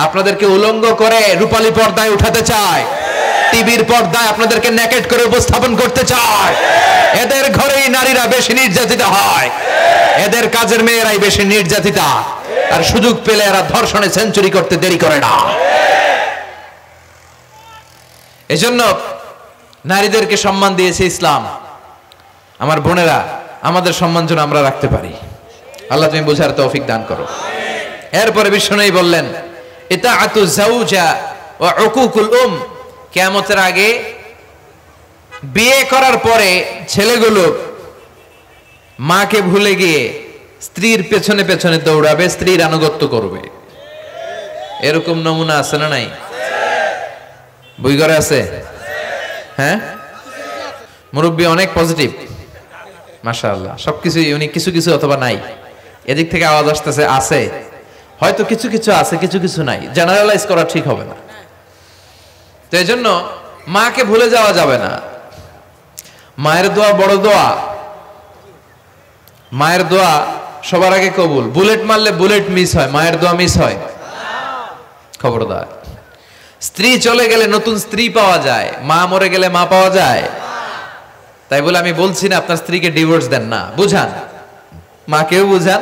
আপনাদেরকে উলঙ্গ করে রূপালী পর্দায় উঠাতে চায়, টিভির পর্দায় আপনাদেরকে নেকেড করে উপস্থাপন করতে চায়। এদের ঘরেই নারীরা বেশি নির্যাতিতা হয়, এদের কাজের মেয়েরাই বেশি নির্যাতিতা। আর সুযোগ পেলে এরা ধর্ষণে সেঞ্চুরি করতে দেরি করে না। এজন্য নারীদেরকে সম্মান দিয়েছে ইসলাম। আমার বোনেরা, আমাদের সম্মান যেন আমরা রাখতে পারি। আল্লাহ তুমি বোঝার তৌফিক দান করো। এরপরে বিষ্ণু বললেন, ইতাআতু যাওজা ওয়া উকুকুল কিয়ামতের আগে বিয়ে করার পরে ছেলেগুলো মাকে ভুলে গিয়ে স্ত্রীর পেছনে পেছনে দৌড়াবে, স্ত্রীর আনুগত্য করবে। এরকম নমুনা আছে না নাই? বই ঘরে আছে? হ্যাঁ, মুরব্বী অনেক পজিটিভ, মাশাআল্লাহ। সবকিছু ইউনিক, কিছু কিছু অথবা নাই। এদিক থেকে আওয়াজ আসতেছে আছে, হয়তো কিছু কিছু আছে, কিছু কিছু নাই। জেনারেলাইজ করা ঠিক হবে না। তো এই জন্য মাকে ভুলে যাওয়া যাবে না। মায়ের দোয়া বড় দোয়া, মায়ের দোয়া সবার আগে কবুল। বুলেট মারলে বুলেট মিস হয়, মায়ের দোয়া মিস হয়? খবরদার। স্ত্রী চলে গেলে নতুন স্ত্রী পাওয়া যায়, মা মরে গেলে মা পাওয়া যায়। তাই বলে আমি বলছি না আপনার স্ত্রীকে ডিভোর্স দেন না, বুঝান, মাকেও বুঝান,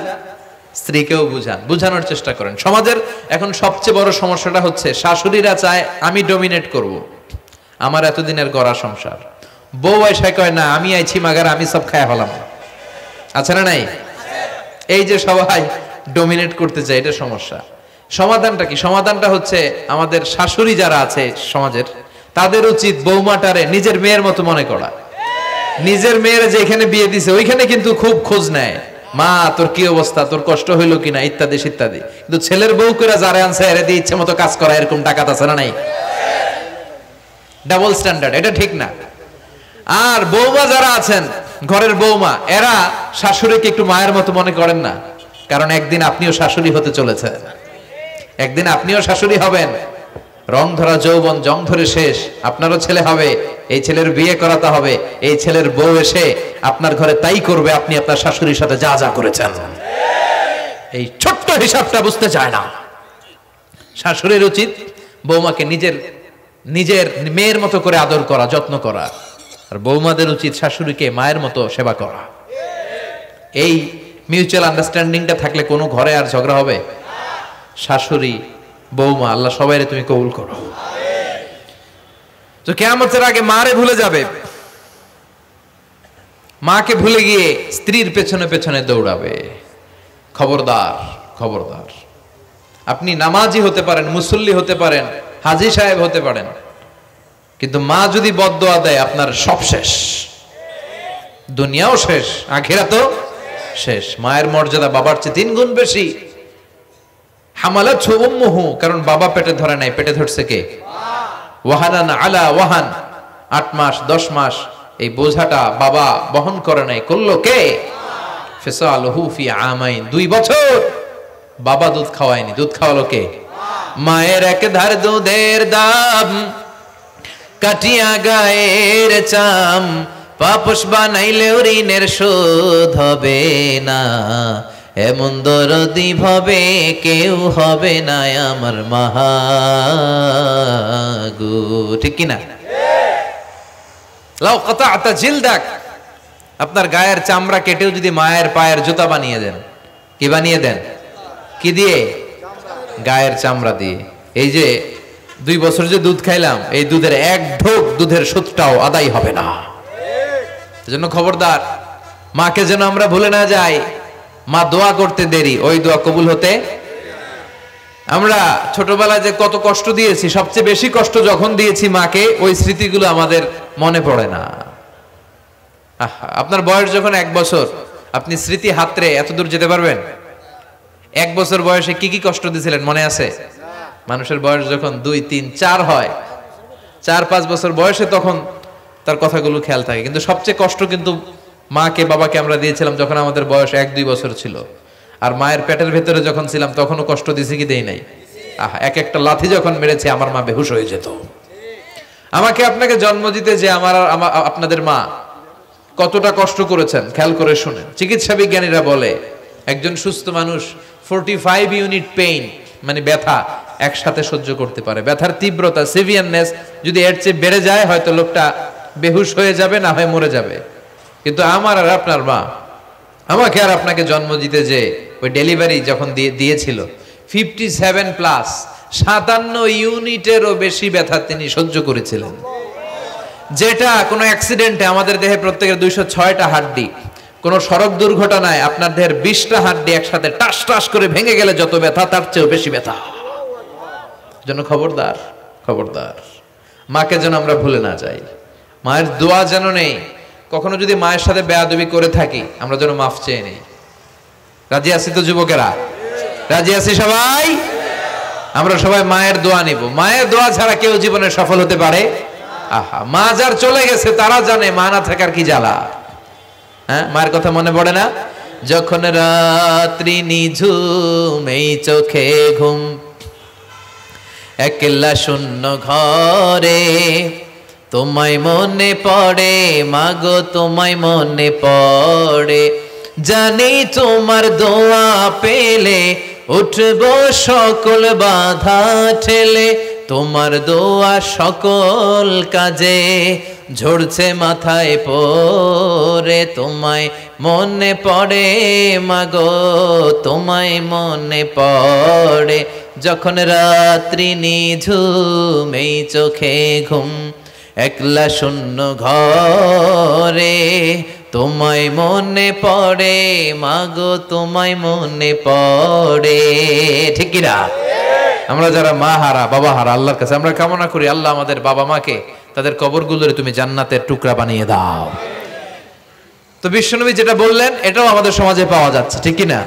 স্ত্রীকেও বুঝান, বুঝানোর চেষ্টা করেন। সমাজের এখন সবচেয়ে বড় সমস্যাটা হচ্ছে শাশুড়িরা চায় আমি ডমিনেট করব, আমার এতদিনের গড়া সংসার। বউ এসে কয় না আমি আইছি মাগার, আমি সব খায় হলাম। আছে না নাই? এই যে সবাই ডমিনেট করতে চায়, এটা সমস্যা। সমাধানটা কি? সমাধানটা হচ্ছে আমাদের শাশুড়ি যারা আছে সমাজের, তাদের উচিত বৌমাটারে নিজের মেয়ের মতো মনে করা। নিজের মেয়ের যেখানে বিয়ে দিছে ওইখানে কিন্তু খুব খোঁজ নেয়, মা তোর কি অবস্থা, তোর কষ্ট হইলো কিনা, ইত্যাদি ইত্যাদি। কিন্তু ছেলের বউ করে যারা আনছে এর দিয়ে ইচ্ছে মতো কাজ করা, এরকম টাকা আছে না নাই? ডাবল স্ট্যান্ডার্ড, এটা ঠিক না। আর বৌমা যারা আছেন, ঘরের বৌমা, এরা শাশুড়িকে একটু মায়ের মতো মনে করেন না, কারণ একদিন আপনিও শাশুড়ি হতে চলেছেন, একদিন আপনিও শাশুড়ি হবেন। রং ধরা যৌবন জং ধরে শেষ, আপনারও ছেলে হবে, এই ছেলের বিয়ে করাতে হবে, এই ছেলের বউ এসে আপনার ঘরে তাই করবে আপনি আপনার শাশুড়ির সাথে যা যা করেছেন। এই ছোট্ট হিসাবটা বুঝতে চায় না। শাশুড়ির উচিত বৌমাকে নিজের নিজের মেয়ের মতো করে আদর করা, যত্ন করা, আর বৌমাদের উচিত শাশুড়িকে মায়ের মতো সেবা করা। এই মিউচুয়াল আন্ডারস্ট্যান্ডিংটা থাকলে কোনো ঘরে আর ঝগড়া হবে? শাশুড়ি বৌমা, আল্লাহ সবাইরে তুমি কবুল করো। তো কিয়ামতের আগে মারে ভুলে যাবে, মাকে ভুলে গিয়ে স্ত্রীর পেছনে পেছনে দৌড়াবে। খবরদার, খবরদার। আপনি নামাজি হতে পারেন, মুসল্লি হতে পারেন, হাজী সাহেব হতে পারেন, কিন্তু মা যদি বদদোয়া দেয় আপনার সব শেষ, দুনিয়াও শেষ, আখিরাতও শেষ। মায়ের মর্যাদা বাবার চেয়ে 3 গুণ বেশি। হামালাতহু উম্মুহু, কারণ বাবা পেটে ধরে নাই, পেটে ধরছে কে? ওয়াহানান আলা ওয়াহান, 8 মাস 10 মাস এই বোঝাটা বাবা বহন করে নাই, করলো কে? ফিসালুহু ফি আমাইন, 2 বছর বাবা দুধ খাওয়ায়নি, দুধ খাওয়ালো কে? মায়ের এক ধার দুধের দাম কাটিয়া গায়ের চাম, পাপস বানাইলেও ঋণের শোধ হবে না, এমন দরদি ভাবে কেউ হবে না আমার মাহাগো। ঠিক কিনা? লাউ কাতাআতা জিলদাক, আপনার গায়ের চামড়া কেটেও যদি মায়ের পায়ের জুতা বানিয়ে দেন, কি বানিয়ে দেন? কি দিয়ে? গায়ের চামড়া দিয়ে। এই যে 2 বছর যে দুধ খাইলাম, এই দুধের 1 ঢোক দুধের সুদটাও আদায় হবে না। এজন্য খবরদার, মাকে যেন আমরা ভুলে না যাই। মা দোয়া করতে দেরি, ওই দোয়া কবুল হতে। আমরা ছোটবেলায় যে কত কষ্ট দিয়েছি, সবচেয়ে বেশি কষ্ট যখন দিয়েছি মাকে, ওই স্মৃতিগুলো আমাদের মনে পড়ে না। আপনার বয়স যখন 1 বছর, আপনি স্মৃতি হাতরে এত দূর যেতে পারবেন? 1 বছর বয়সে কি কি কষ্ট দিয়েছিলেন মনে আছে? মানুষের বয়স যখন 2, 3, 4 হয়, 4-5 বছর বয়সে তখন তার কথাগুলো খেয়াল থাকে। কিন্তু সবচেয়ে কষ্ট কিন্তু মাকে বাবাকে আমরা দিয়েছিলাম যখন আমাদের বয়স 1-2 বছর ছিল। আর মায়ের পেটের ভেতরে যখন ছিলাম তখনও কষ্ট দিছি কি দেই নাই? এক একটা লাথি যখন মেরেছে আমার মা বেহুশ হয়ে যেত। আমাকে আপনাকে জন্ম দিতে যে আপনাদের মা কতটা কষ্ট করেছেন খেয়াল করে শুনেন। চিকিৎসা বিজ্ঞানীরা বলে একজন সুস্থ মানুষ 45 ইউনিট পেইন, মানে ব্যথা, একসাথে সহ্য করতে পারে। ব্যথার তীব্রতা, সিভিয়ারনেস যদি এর চেয়ে বেড়ে যায়, হয়তো লোকটা বেহুশ হয়ে যাবে, না হয় মরে যাবে। কিন্তু আমার আর আপনার মা আমাকে আর আপনাকে জন্ম দিতে যে ওই ডেলিভারি যখন দিয়েছিল, 57+, 57 ইউনিটেরও বেশি ব্যথা তিনি সহ্য করেছিলেন। যেটা কোনো অ্যাক্সিডেন্টে আমাদের দেহে প্রত্যেকের 206টা হাড্ডি, কোনো সড়ক দুর্ঘটনায় আপনার দেহের 20টা হাড্ডি একসাথে টাস টাস করে ভেঙে গেলে যত ব্যথা, তার চেয়েও বেশি ব্যথা। জন্য খবরদার, খবরদার, মাকে যেন আমরা ভুলে না যাই। মায়ের দোয়া যেন নেই। কখনো যদি মায়ের সাথে বেয়াদবি করে থাকি, আমরা যেন মাফ চেয়ে নেই। রাজি আছি তো যুবকেরা? রাজি আছি সবাই? আমরা সবাই মায়ের দোয়া নিব। মায়ের দোয়া ছাড়া কেউ জীবনে সফল হতে পারে? মা যার চলে গেছে তারা জানে মা না থাকার কি জ্বালা। হ্যাঁ, মায়ের কথা মনে পড়ে না? যখন রাত্রি নিঝুম, এই চোখে ঘুম, একলা শূন্য ঘরে, তোমায় মনে পড়ে মাগো, তোমায় মনে পড়ে, জানি তোমার দোয়া পেলে উঠবো সকল বাধা ঠেলে, তোমার দোয়া সকল কাজে ঝরছে মাথায় পড়ে, তোমায় মনে পড়ে মাগো, তোমায় মনে পড়ে যখন রাত্রি নিঝুম, এই চোখে ঘুম একলা শূন্য ঘরে, তোমায় মনে পড়ে মাগো, তোমায় মনে পড়ে। ঠিক কি না? আমরা যারা মা হারা বাবা হারা আল্লাহর কাছে আমরা কামনা করি, আল্লাহ আমাদের বাবা মাকে তাদের কবরগুলোরে তুমি জান্নাতের টুকরা বানিয়ে দাও। তো বিশ্বনবী যেটা বললেন এটাও আমাদের সমাজে পাওয়া যাচ্ছে, ঠিক কি না?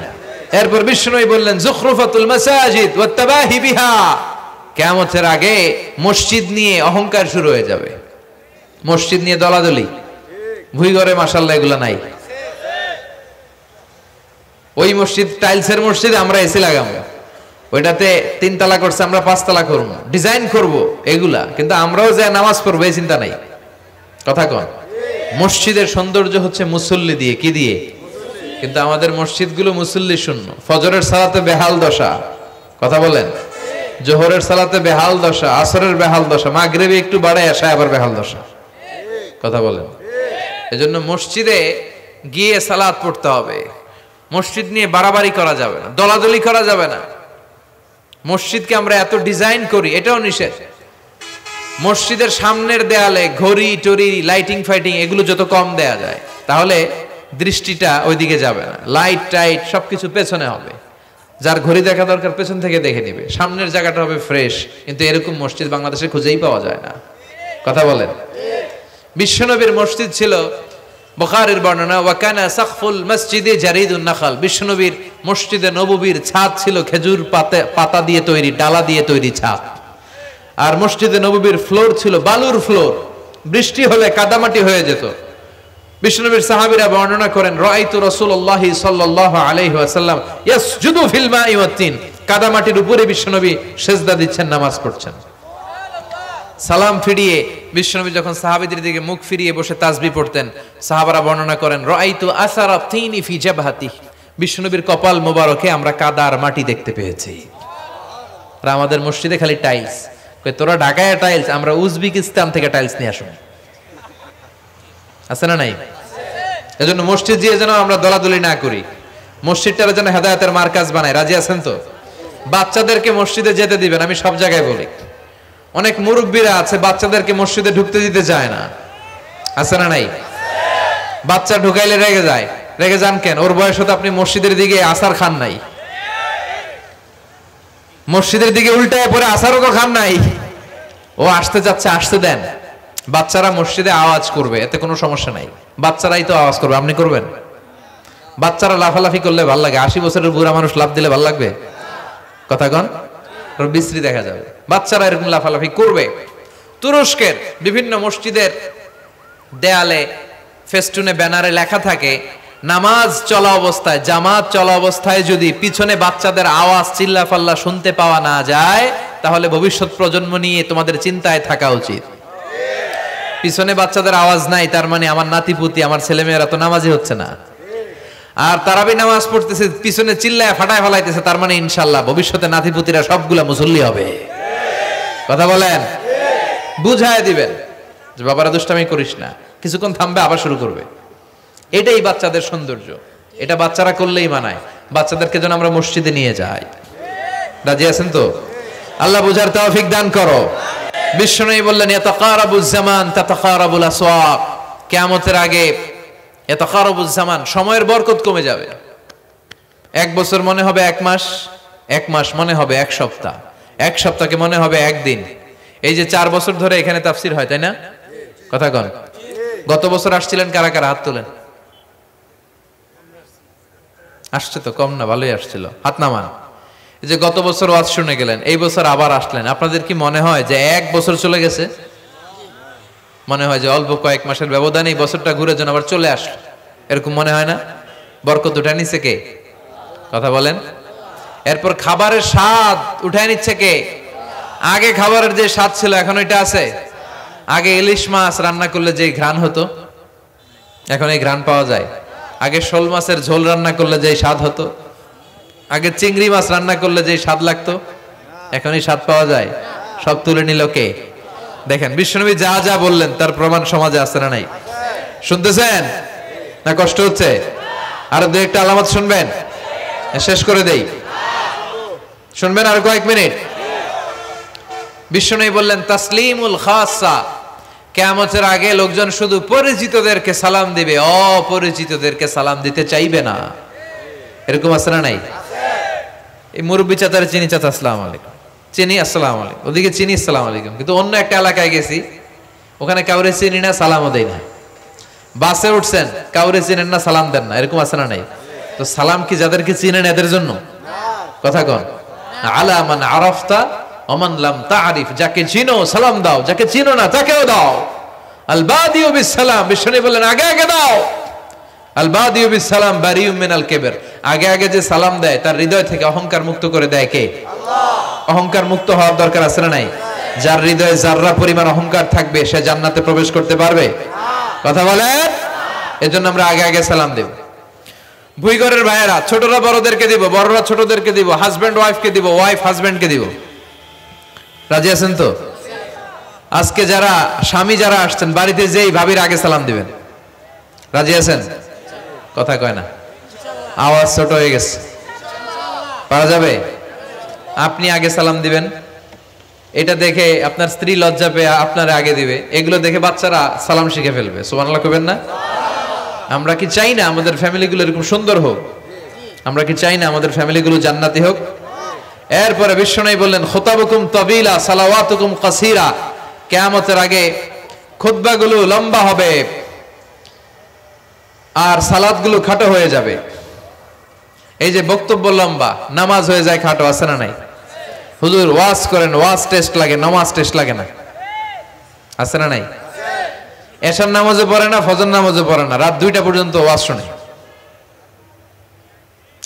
এরপর বিশ্বনবী বললেন যুখরুফাতুল মাসাজিদ ওয়াত তাবাহি বিহা, কিয়ামতের আগে মসজিদ নিয়ে অহংকার শুরু হয়ে যাবে, মসজিদ নিয়ে দলাদলি। ভুই ঘরে মাশাআল্লাহ এগুলা নাই। ওই মসজিদ টাইলসের মসজিদ, আমরা এসি লাগাবো, ওইটাতে 3 তলা করছে আমরা 5 তলা করবো, ডিজাইন করব এগুলা, কিন্তু আমরাও যে নামাজ পড়বো এই চিন্তা নাই। কথা কন। মসজিদের সৌন্দর্য হচ্ছে মুসল্লি দিয়ে, কি দিয়ে? কিন্তু আমাদের মসজিদগুলো মুসল্লি শূন্য। ফজরের সালাতে বেহাল দশা, কথা বলেন। জোহরের সালাতে বেহাল দশা, আসরের বেহাল দশা, মাগরিবে একটু বাড়ায় আসা আবার বেহাল দশা, কথা বলেন। এজন্য মসজিদে গিয়ে সালাত পড়তে হবে। মসজিদ নিয়ে বাড়াবাড়ি করা যাবে না, দলাদলি করা যাবে না। মসজিদকে আমরা এত ডিজাইন করি, এটাও নিষেধ। মসজিদের সামনের দেয়ালে ঘড়ি টড়ি লাইটিং ফাইটিং এগুলো যত কম দেয়া যায়, তাহলে দৃষ্টিটা ওইদিকে যাবে না। লাইট টাইট সবকিছু পেছনে হবে, যার ঘড়ি দেখা দরকার পেছন থেকে দেখে নিবে, সামনের জায়গাটা হবে ফ্রেশ। কিন্তু এরকম মসজিদ বাংলাদেশে খুঁজেই পাওয়া যায় না, কথা বলেন। বিশ্বনবীর মসজিদ ছিল, বুখারীর বর্ণনা, ওয়া কানা সাকফুল মসজিদে জারিদুন নাখাল, বিশ্বনবীর মসজিদে নববীর ছাদ ছিল খেজুর পাতা দিয়ে তৈরি, ডালা দিয়ে তৈরি ছাদ। আর মসজিদে নববীর ফ্লোর ছিল বালুর ফ্লোর, বৃষ্টি হলে কাদামাটি হয়ে যেত। বিশ্বনবীর সাহাবীরা বর্ণনা করেন, রাআইতু রাসূলুল্লাহ সাল্লাল্লাহু আলাইহি ওয়াসাল্লাম ইয়াসজুদু ফিল মাই ওয়াত তিন, কাদামাটির উপরে বিশ্বনবী সিজদা দিচ্ছেন, নামাজ পড়ছেন। সালাম ফিরিয়ে বিশ্বনবী যখন সাহাবীদের দিকে মুখ ফিরিয়ে বসে তাসবিহ পড়তেন, সাহাবারা বর্ণনা করেন, রাআইতু আসারা তিনি ফি জাবহাতি, বিশ্বনবীর কপাল মোবারকে আমরা কাদার মাটি দেখতে পেয়েছি। আর আমাদের মসজিদে খালি টাইলস। তোরা ঢাকায় টাইলস, আমরা উজবেকিস্তান থেকে টাইলস নিয়ে আসুন, আছে না নাই? এজন্য মসজিদ দিয়ে যেন আমরা দলাদলি না করি, মসজিদটারে যেন হেদায়েতের মার্কাজ বানায়। রাজি আছেন তো? বাচ্চাদেরকে মসজিদে যেতে দিবেন, আমি সব জায়গায় বলি। অনেক মুরব্বীরা আছে বাচ্চাদেরকে মসজিদে ঢুকতে দিতে চায় না, আছে না নাই? বাচ্চা ঢুকাইলে রেগে যায়। রেগে যান কেন? ওর বয়স হতে আপনি মসজিদের দিকে আসার খান নাই, মসজিদের দিকে উল্টায় পরে আসারও তো খান নাই। ও আসতে যাচ্ছে, আসতে দেন। বাচ্চারা মসজিদে আওয়াজ করবে, এতে কোনো সমস্যা নাই, বাচ্চারাই তো আওয়াজ করবে, আপনি করবেন? বাচ্চারা লাফালাফি করলে ভাল লাগে, 80 বছরের বুড়া মানুষ লাফ দিলে ভাল লাগবে? কথা কন, বিশ্রী দেখা যাবে। বাচ্চারা এরকম লাফালাফি করবে। তুরস্কের বিভিন্ন মসজিদের দেয়ালে ফেস্টুনে ব্যানারে লেখা থাকে, নামাজ চলা অবস্থায়, জামাত চলা অবস্থায় যদি পিছনে বাচ্চাদের আওয়াজ চিল্লাফাল্লা শুনতে পাওয়া না যায়, তাহলে ভবিষ্যৎ প্রজন্ম নিয়ে তোমাদের চিন্তায় থাকা উচিত। পিছনে বাচ্চাদের আওয়াজ নাই, তার মানে আমার নাতিপুতি, আমার ছেলেমেয়েরা তো নামাজি হচ্ছে না। আর তারাবি নামাজ পড়তেছে, পিছনে চিল্লায় ফাটায় ফলাইতেছে, তার মানে ইনশাল্লাহ ভবিষ্যতে নাতিপুতিরা সবগুলা মুসল্লি হবে। কথা বলেন, বুঝায় দিবেন যে বাবারা দুষ্টামি করিস না, কিছুক্ষণ থামবে আবার শুরু করবে। এটাই বাচ্চাদের সৌন্দর্য, এটা বাচ্চারা করলেই মানায়। বাচ্চাদেরকে যেন আমরা মসজিদে নিয়ে যাই। রাজি আছেন তো? আল্লাহ বুঝার তৌফিক দান করো। বিশ্বনবী বললেন, ইয়াতাকারাবুজ জামান তাতাকারাবুল আসওয়াক, কিয়ামতের আগে ইয়াতাকারাবুজ জামান, সময়ের বরকত কমে যাবে। 1 বছর মনে হবে 1 মাস, 1 মাস মনে হবে 1 সপ্তাহ, 1 সপ্তাহকে মনে হবে 1 দিন। এই যে 4 বছর ধরে এখানে তাফসীর হয়, তাই না? কথা কন। গত বছর আসছিলেন কারা কারা? হাত তোলেন। আসছে তো কম না, ভালোই আসছিল, হাত নামান। এই যে গত বছর ওয়াজ শুনে গেলেন, এই বছর আবার আসলেন, আপনাদের কি মনে হয় যে 1 বছর চলে গেছে? মনে হয় যে অল্প কয়েক মাসের ব্যবধানে এই বছরটা ঘুরে যেন আবার চলে আসলো, এরকম মনে হয় না? বরকত উঠায় নিচ্ছে কে? কথা বলেন। এরপর খাবারের স্বাদ উঠায় নিচ্ছে কে? আগে খাবারের যে স্বাদ ছিল এখন ওইটা আছে? আগে ইলিশ মাছ রান্না করলে যে ঘ্রাণ হতো, এখন এই ঘ্রাণ পাওয়া যায়? আগে শোল মাছের ঝোল রান্না করলে যে স্বাদ হতো, আগে চিংড়ি মাছ রান্না করলে যে স্বাদ লাগতো, এখন এই স্বাদ পাওয়া যায়? সব তুলে নিল কে? দেখেন বিশ্বনবী যা যা বললেন তার প্রমাণ সমাজে আছে না নাই? শুনতেছেন না কষ্ট হচ্ছে? আর দু একটা আলামত শুনবেন, শেষ করে দেই। শুনবেন আর কয়েক মিনিট। বিশ্বনবী বললেন তাসলিমুল খাসা, কিয়ামতের আগে লোকজন শুধু পরিচিতদেরকে সালাম দিবে, অপরিচিতদেরকে সালাম দিতে চাইবে না। এরকম আছে না নাই? এই মুরব্বী চাচারে চিনি, চাচা আসসালামু আলাইকুম, চিনি আসসালামু আলাইকুম, ওদিকে চিনি আসসালামু আলাইকুম, কিন্তু অন্য একটা এলাকায় গেছি ওখানে কাউরে চিনি না, সালামও দেই না। বাসে উঠছেন কাউরে চিনেন না, সালাম দেন না, এরকম আছে না নাই? তো সালাম কি যাদেরকে চিনেন এদের জন্য? কথা কন। আলা মান আরাফতা ওমান লাম তারিফ, যাকে চিনো সালাম দাও, যাকে চিনো না তাকেও দাও। আল বাদিউ বিস সালাম, বিশ্বনবী বললেন আগে আগে দাও। আল বাদিউ বিস সালাম বারিউ মিনাল কিবর, আগে আগে যে সালাম দেয় তার হৃদয় থেকে অহংকার মুক্ত করে দেয় কে? আল্লাহ। অহংকার মুক্ত হওয়ার দরকার আছে না নাই? যার হৃদয়ে যাররা পরিমাণ অহংকার থাকবে সে জান্নাতে প্রবেশ করতে পারবে? কথা বলেন। এজন্য আমরা আগে আগে সালাম দেব। ভুইঘরের ভাইয়েরা ছোটরা বড়দেরকে দিব, বড়রা ছোটদেরকে দিব, হাজবেন্ড ওয়াইফকে দিব, ওয়াইফ হাজবেন্ডকে দিব। রাজি আছেন তো? আজকে যারা স্বামী যারা আসছেন বাড়িতে যেই ভাবির আগে সালাম দিবেন। রাজি আছেন? কথা কয় না, আওয়াজ ছোট হয়ে গেছে। পারা যাবে? আপনি আগে সালাম দিবেন, এটা দেখে আপনার স্ত্রী লজ্জা পেয়ে আপনার আগে দিবে, এগুলো দেখে বাচ্চারা সালাম শিখে ফেলবে। সুবহানাল্লাহ কইবেন না? আমরা কি চাই না আমাদের ফ্যামিলিগুলো এরকম সুন্দর হোক? আমরা কি চাই না আমাদের ফ্যামিলিগুলো জান্নাতি হোক? এরপরে বিশ্বনবী বললেন খুতাবুকুম তাবিলা সালাওয়াতুকুম কাসীরা, কিয়ামতের আগে খুতবাগুলো লম্বা হবে আর সালাতগুলো খাটো হয়ে যাবে। এই যে বক্তব্য লম্বা, নামাজ হয়ে যায় খাটো, আছে না নাই? হুজুর ওয়াজ করেন, ওয়াজ টেস্ট লাগে, নামাজ টেস্ট লাগে না, আছে না নাই? এশার নামাজে পড়ে না, ফজর নামাজে পড়ে না, রাত 2টা পর্যন্ত ওয়াজ শুনে,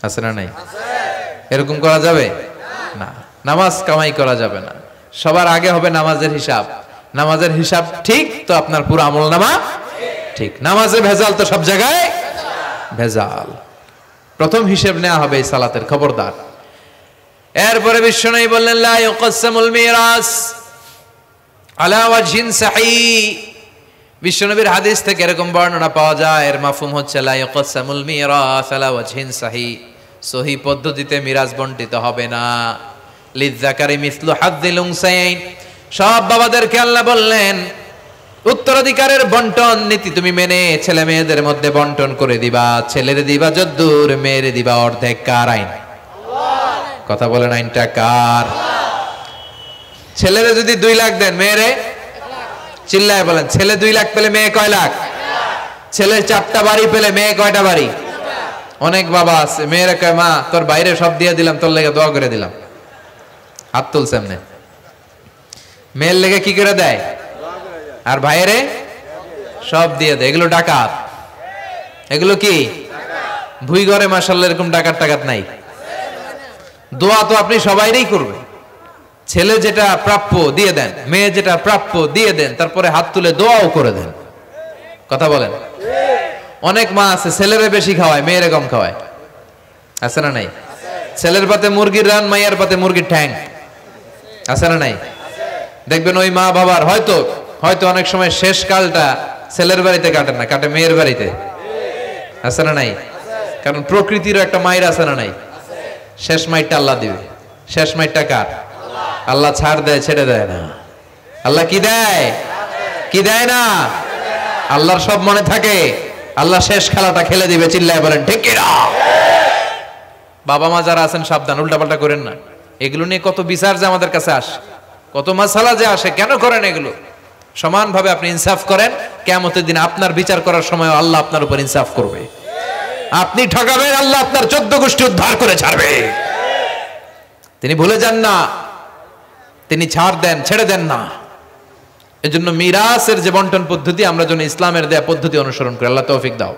আছে না নাই? এরকম করা যাবে না। নামাজ কামাই করা যাবে না। সবার আগে হবে নামাজের হিসাব। নামাজের হিসাব ঠিক তো আপনার পুরো আমল নামা ঠিক। নামাজে ভেজাল তো সব জায়গায় ভেজাল। প্রথম হিসেব নেওয়া হবে এই সালাতের, খবরদার। এরপরে বিশ্বনবী বললেন লা ইউকাসসামুল মিরাস আলা ওয়াজহিন সাহিহ। বিশ্বনবীর হাদিস থেকে এরকম বর্ণনা পাওয়া যায়, এর মাফহুম হচ্ছে লা ইউকাসসামুল মিরাস আলা ওয়াজহিন সাহিহ, সহি পদ্ধতিতে মিরাজ বন্টিত হবে না। লিযযাকারি মিসলু হাযযিল উনসায়াইন, সব বাবাদেরকে আল্লাহ বললেন উত্তরাধিকারের বন্টন নীতি তুমি মেনে ছেলে মেয়েদের মধ্যে বন্টন করে দিবা। ছেলেরে দিবা যদ্দূর, মেয়েরে দিবা অর্ধেক। কার আইন? আল্লাহ। কথা বলেন আইনটা কার? ছেলেরে যদি 2 লাখ দেন, মেয়েরে 1 লাখ। চিল্লায় বলেন, ছেলে 2 লাখ পেলে মেয়ে কয় লাখ? 1 লাখ। ছেলে 4টা বাড়ি পেলে মেয়ে কয়টা বাড়ি? 1 লাখ। অনেক বাবা আছে মেয়েরা কয় মা তোর বাইরে সব দিয়ে দিলাম, তোর লেগে দোয়া করে দিলাম। হাত তুলছে এমনি। মেয়ের লেগে কি করে দেয়? আর ভাইয়েরে সব দিয়ে দেয়। এগুলো ডাকাত। এগুলো কি ভুই ঘরে? মাশাআল্লাহ এরকম ডাকাত টাকাত নাই। দোয়া তো আপনি সবাইরই করবে। ছেলে যেটা প্রাপ্য দিয়ে দেন, মেয়ে যেটা প্রাপ্য দিয়ে দেন, তারপরে হাত তুলে দোয়াও করে দেন। কথা বলেন। অনেক মা আছে ছেলেরে বেশি খাওয়ায়, মেয়েরে কম খাওয়ায়, আছে না নাই? ছেলের পাতে মুরগির রান, মাইয়ার পাতে মুরগির ঠ্যাং, আছে না নাই? দেখবেন ওই মা বাবার হয়তো অনেক সময় শেষ কালটা ছেলের বাড়িতে কাটে না, কাটে মেয়ের বাড়িতে, আছে না নাই? কারণ প্রকৃতিরও একটা মায়ের আছে না নাই? শেষ মাইরটা আল্লাহ দিবে। শেষ মাইরটা কার? আল্লাহ ছাড় দেয়, ছেড়ে দেয় না। আল্লাহ কি দেয়? কি দেয় না? আল্লাহর সব মনে থাকে। আল্লাহ শেষ খেলাটা খেলে দিবে। চিল্লায় বলেন ঠিক কি না? বাবা মা যারা আছেন সাবধান, উল্টাপাল্টা করেন না। এগুলো নিয়ে কত বিচার যে আমাদের কাছে আসে, কত মাসালা যে আসে। কেন করেন এগুলো? সমানভাবে আপনি ইনসাফ করেন, কিয়ামতের দিন আপনার বিচার করার সময় আল্লাহ আপনার উপর ইনসাফ করবে। আপনি ঠকাবেন, আল্লাহ আপনার 14 গোষ্ঠী উদ্ধার করে ছাড়বে। তিনি ভুলে যান না, তিনি ছাড় দেন, ছেড়ে দেন না। এজন্য মিরাসের যে বন্টন পদ্ধতি, আমরা যেন ইসলামের দেয়া পদ্ধতি অনুসরণ করি। আল্লাহ তৌফিক দাও।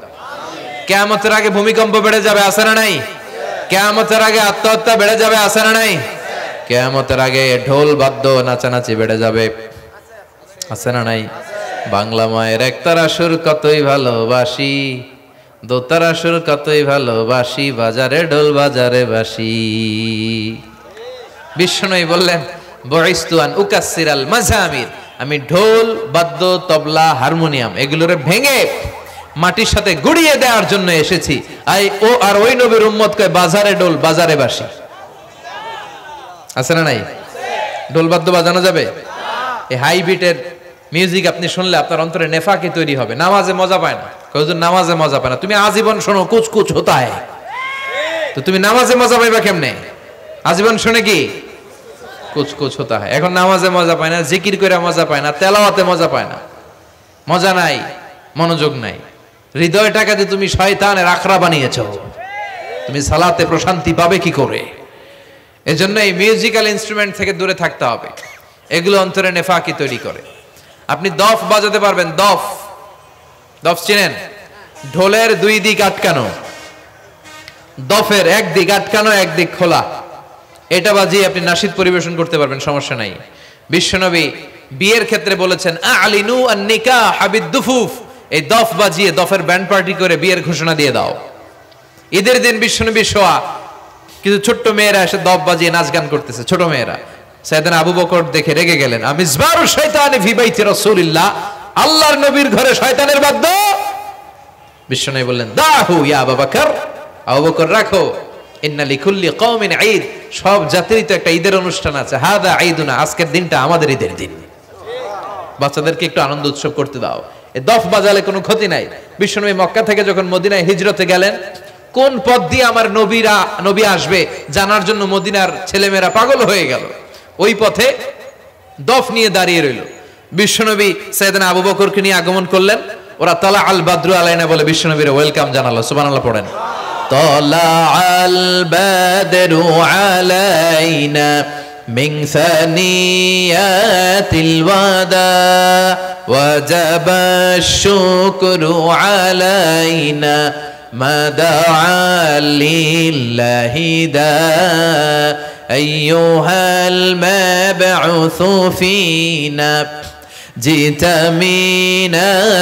কিয়ামতের আগে ভূমিকম্প বেড়ে যাবে, আছে না নাই? কিয়ামতের আগে আত্মহত্যা বেড়ে যাবে, আছে না নাই? কিয়ামতের আগে ঢোল বাদ্য নাচানাচি বেড়ে যাবে, আছে না নাই? বাংলা মায়ের একতারা সুর কতই ভালোবাসি, দোতারা সুর কতই ভালোবাসি, বাজারে ঢোল বাজারে বাসি। বিশ্বনবী বললেন বুইস্তু আন উকাসসিরাল মাযামির, আমি ঢোল, বাদ্য, তবলা, হারমোনিয়াম এগুলোরে ভেঙে মাটির সাথে গুড়িয়ে দেওয়ার জন্য এসেছি। আর ওই নবীর উম্মত কয় বাজারে ঢোল বাজারে বাঁশি। আছে না নাই? ঢোল বাদ্য বাজানো যাবে? এই হাই বিটের মিউজিক আপনি শুনলে আপনার অন্তরে নেফাকি তৈরি হবে। নামাজে মজা পায় না, হুজুর নামাজে মজা পায় না। তুমি আজীবন শোনো কুচ কুচ হোতা হয়, তো তুমি নামাজে মজা পাইবা কেমনে? আজীবন শুনে কি কুচ কুচ হোতা হয়। এখন নামাজে মজা পায় না, জিকির করে মজা পায় না, তেলাওয়াতে মজা পায় না, মজা নাই, মনোযোগ নাই। হৃদয়টাকে যে তুমি শয়তানের আখড়া বানিয়েছো, তুমি সালাতে প্রশান্তি পাবে কি করে? এজন্য এই মিউজিক্যাল ইনস্ট্রুমেন্ট থেকে দূরে থাকতে হবে, এগুলো অন্তরে নেফাকি তৈরি করে। আপনি দফ বাজাতে পারবেন? দফ, দফ চিনেন? ঢোলের দুই দিক আটকানো, দফের এক দিক আটকানো এক দিক খোলা, এটা বাজিয়ে আপনি নাশিদ পরিবেশন করতে পারবেন, সমস্যা নাই। বিশ্বনবী বিয়ের ক্ষেত্রে বলেছেন আলিনু আন নিকাহ বিদ্দুফুফ, এই দফ বাজিয়ে দফের ব্যান্ড পার্টি করে বিয়ের ঘোষণা দিয়ে দাও। ঈদের দিন বিশ্বনবী শোয়া কিছু ছোট্ট মেয়েরা এসে দফ বাজিয়ে নাচ গান করতেছে, ছোট মেয়েরা। সাইয়েদনা আবু বকর দেখে রেগে গেলেন, আমিজবারু শাইতানি ফি বাইতি রাসূলিল্লাহ, আল্লাহর নবীর ঘরে শয়তানের বাদ্য। বিশ্বনবী বললেন দাহু ইয়া আবু বকর, আবু বকর রাখো, ইন্না লিকুল্লি কওমিন ঈদ, সব জাতিরই তো একটা ঈদের অনুষ্ঠান আছে, হাদা ঈদুনা, আজকের দিনটা আমাদের ঈদের দিন, বাচ্চাদেরকে একটু আনন্দ উৎসব করতে দাও। এই দফ বাজালে কোনো ক্ষতি নাই। বিশ্বনবী মক্কা থেকে যখন মদিনায় হিজরতে গেলেন, কোন পথ দিয়ে আমার নবী আসবে জানার জন্য মদিনার ছেলেমেয়েরা পাগল হয়ে গেল। ওই পথে দফ নিয়ে দাঁড়িয়ে রইল। বিশ্বনবী সাইয়েদনা আবু বকরকে নিয়ে আগমন করলেন। ওরা তালা আল বাদরু আলাইনা বলে বিশ্বনবীর ওয়েলকাম জানালো। সুবহানাল্লাহ পড়েন। তালা আল বাদরু আলাইনা মিন সানিয়াতিল ওয়াদা ওয়াজাবা শুকরু আলাইনা মা দাআ লিল্লাহি দা আইয়ুহাল মাবউসু ফিনা জিতা মিন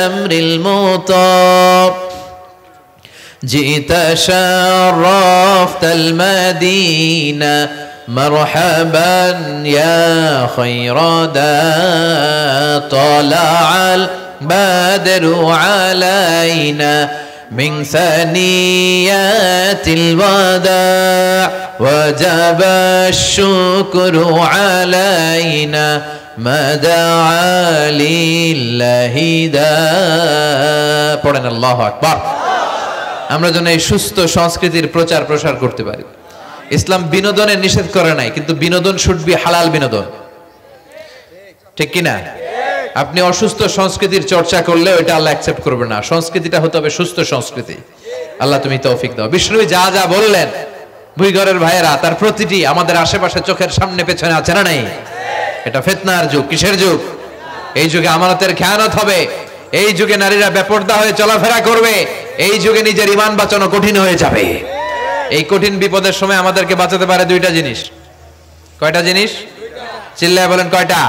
আমরিল মুতাব জিতা শারাফতাল মাদিনা মারহাবান ইয়া খায়রা দা তালাআল বাদরু আলাইনা من ثنيات الوداع وجب الشكر علينا ما دعا لله داع পড়েন আল্লাহু আকবার। আমরা যেন এই সুস্থ সংস্কৃতির প্রচার প্রসার করতে পারি। ইসলাম বিনোদনের নিষেধ করে নাই, কিন্তু বিনোদন শুড বি হালাল বিনোদন, ঠিক কিনা? আপনি অসুস্থ সংস্কৃতির চর্চা করলে ওইটা আল্লাহ অ্যাকসেপ্ট করবে না। সংস্কৃতিটা হতে হবে সুস্থ সংস্কৃতি। আল্লাহ তুমি তৌফিক দাও। বিষ্ণুবী যা যা বললেন, ভুইঘরের ভাইয়েরা, তার প্রতিটি আমাদের আশেপাশে চোখের সামনে পেছনে আছে না নাই? এটা ফিতনার যুগ। কিসের যুগ? এই যুগে আমানতের খেয়ানত হবে, এই যুগে নারীরা বেপরদা হয়ে চলাফেরা করবে, এই যুগে নিজের ঈমান বাঁচানো কঠিন হয়ে যাবে। এই কঠিন বিপদের সময় আমাদেরকে বাঁচাতে পারে দুইটা জিনিস। কয়টা জিনিস? চিল্লায় বলেন কয়টা?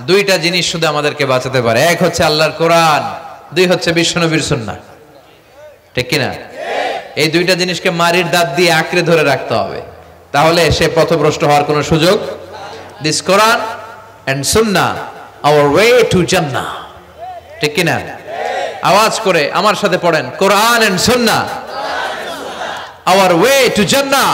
দুইটা জিনিস শুধু আমাদেরকে বাঁচাতে পারে। এক হচ্ছে আল্লাহর কোরআন, দুই হচ্ছে বিশ্বনবীর সুন্নাহ, ঠিক কিনা? এই দুইটা জিনিসকে মারির দাঁত দিয়ে আঁকড়ে ধরে রাখতে হবে, তাহলে সে পথভ্রষ্ট হওয়ার কোনো সুযোগ। This Quran and Sunnah hour way to জান্নাহ, ঠিক কিনা? আওয়াজ করে আমার সাথে পড়েন, কোরআন and Sunnah hour way to Jannah.